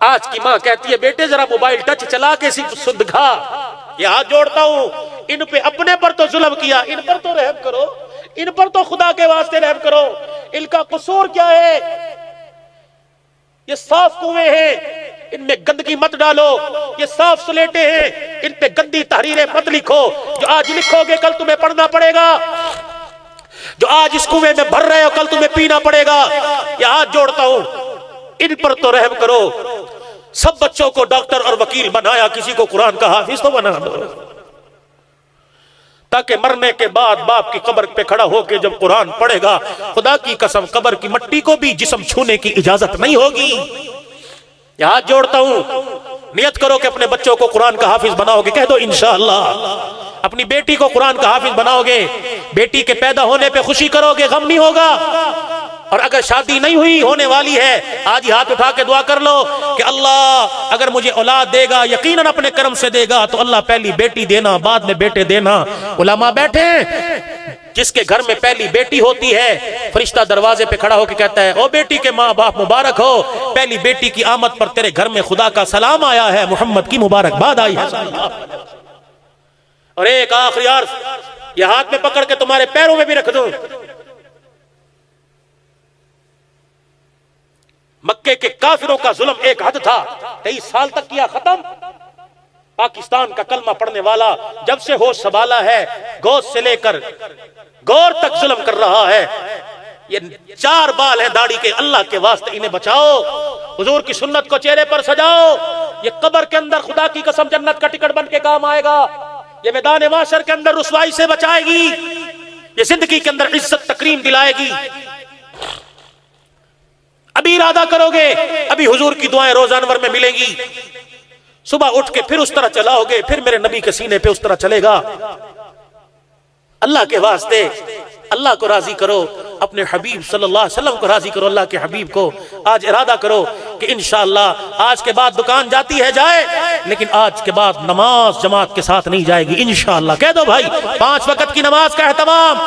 आज की माँ कहती है बेटे जरा मोबाइल टच चला के सुन दिखा। ये हाथ जोड़ता हूं, इन पे अपने पर तो जुल्म किया, इन पर तो रहम करो, इन पर तो खुदा के वास्ते रहम करो। इनका कसूर क्या है? ये साफ कुएं हैं, इनमें गंदगी मत डालो। ये साफ स्लेटें हैं, इन पे गंदी तहरीरें मत लिखो। जो आज लिखोगे कल तुम्हें पढ़ना पड़ेगा, जो आज इस कुएं में भर रहे हो कल तुम्हें पीना पड़ेगा। ये हाथ जोड़ता हूं, इन पर तो रहम करो। सब बच्चों को डॉक्टर और वकील बनाया, किसी को कुरान का हाफिज तो बना दो, ताकि मरने के बाद बाप की कब्र पे खड़ा होकर जब कुरान पढ़ेगा, खुदा की कसम कब्र की मिट्टी को भी जिस्म छूने की इजाजत नहीं होगी। हाथ जोड़ता हूं, नियत करो कि अपने बच्चों को कुरान का हाफिज बनाओगे। कह दो इंशाअल्लाह। अपनी बेटी को कुरान का हाफिज बनाओगे, बेटी के पैदा होने पे खुशी करोगे, गम नहीं होगा। और अगर शादी नहीं हुई, होने वाली है, आज ही हाथ उठा के दुआ कर लो कि अल्लाह अगर मुझे औलाद देगा, यकीनन अपने कर्म से देगा, तो अल्लाह पहली बेटी देना, बाद में बेटे देना। उलमा बैठे, जिसके घर में पहली बेटी होती है, फरिश्ता दरवाजे पे खड़ा होकर कहता है ओ बेटी के माँ बाप मुबारक हो, पहली बेटी की आमद पर तेरे घर में खुदा का सलाम आया है, मोहम्मद की मुबारकबाद आई है। और एक आखिरी अर्ज, ये हाथ में पकड़ के तुम्हारे पैरों में भी रख दूं। मक्के के काफिरों का जुल्म एक हद था, 23 साल तक किया खत्म। पाकिस्तान का कलमा पढ़ने वाला जब से होश संभाला है, गोद से लेकर गौर तक जुल्म कर रहा है। ये 4 बाल हैं दाढ़ी के, अल्लाह के वास्ते इन्हें बचाओ, हुजूर की सुन्नत को चेहरे पर सजाओ। ये कब्र के अंदर खुदा की कसम जन्नत का टिकट बन के काम आएगा। ये मैदान माशर के अंदर रुसवाई से बचाएगी, ये जिंदगी के अंदर इज्जत तकरीम दिलाएगी। अभी इरादा करोगे, अभी हुजूर की दुआएं रोजानवर में मिलेंगी। सुबह उठ के फिर उस तरह चलाओगे, फिर मेरे नबी के सीने पे उस तरह चलेगा। अल्लाह के वास्ते अल्लाह को राजी करो, अपने हबीब सल्लल्लाहु अलैहि वसल्लम को राजी करो, अल्लाह के हबीब को। आज इरादा करो कि इंशाअल्लाह आज के बाद दुकान जाती है जाए, लेकिन आज के बाद नमाज जमात के साथ नहीं जाएगी इंशाअल्लाह। कह दो भाई 5 वक्त की नमाज का एहतमाम,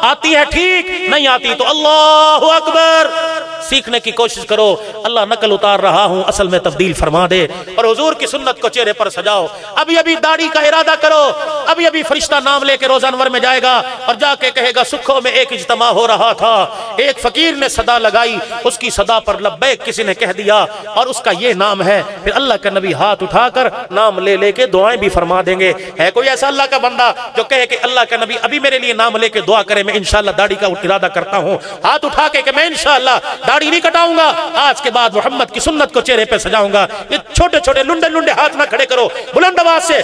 आती है ठीक, नहीं आती तो अल्लाहु अकबर। सीखने की कोशिश करो, अल्लाह नकल उतार रहा हूं, असल में तब्दील फरमा दे। और हुजूर की सुन्नत को चेहरे पर सजाओ। अभी अभी दाढ़ी का इरादा करो, अभी अभी फरिश्ता नाम लेके रोजानवर में जाएगा और जाके कहेगा सुखों में एक इज्तिमा हो रहा था, एक फकीर ने सदा लगाई, उसकी सदा पर लब्बैक किसी ने कह दिया और उसका ये नाम है। फिर अल्लाह का नबी हाथ उठाकर नाम ले लेके दुआएं भी फरमा देंगे। है कोई ऐसा अल्लाह का बंदा जो कहे कि अल्लाह का नबी अभी मेरे लिए नाम लेके दुआ करे, मैं इंशाअल्लाह दाढ़ी का इरादा करता हूं, हाथ उठा के कि मैं इंशाअल्लाह दाढ़ी नहीं कटाऊंगा, आज के बाद मोहम्मद की सुन्नत को चेहरे पे सजाऊंगा। ये छोटे छोटे लुंडे लुंडे हाथ ना खड़े करो, बुलंद आवाज से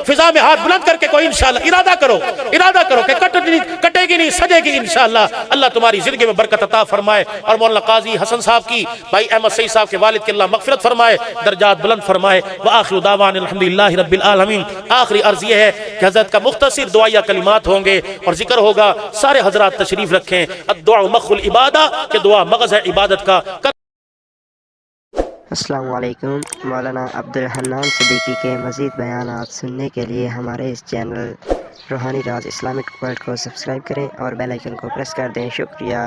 फिजा में हाथ बुलंद करके कोई इंशाअल्लाह इरादा करो कि कटेगी नहीं, सजेगी इंशाअल्लाह। अल्लाह तुम्हारी जिंदगी में बरकत अता फरमाए। और मौलाना काजी हसन साहब की, भाई अहमद सईद साहब के वालिद के अल्लाह मगफिरत फरमाए, दर्जात बुलंद फरमाए। व आखिर दावान अल्हम्दुलिल्लाहि रब्बिल आलमीन। आखिरी अर्ज ये है कि हजरत का मुख्तसर दुआया कलिमात होंगे और जिक्र होगा। सारे हजरात तशरीफ रखें। अद्दुआ मखुल इबादा के दुआ मगज़ है इबादत का। अस्सलामु अलैकुम। मौलाना अब्दुल हन्नान सिद्दीकी के मज़ीद बयानात सुनने के लिए हमारे इस चैनल रूहानी राज इस्लामिक वर्ल्ड को सब्सक्राइब करें और बेल आइकन को प्रेस कर दें। शुक्रिया।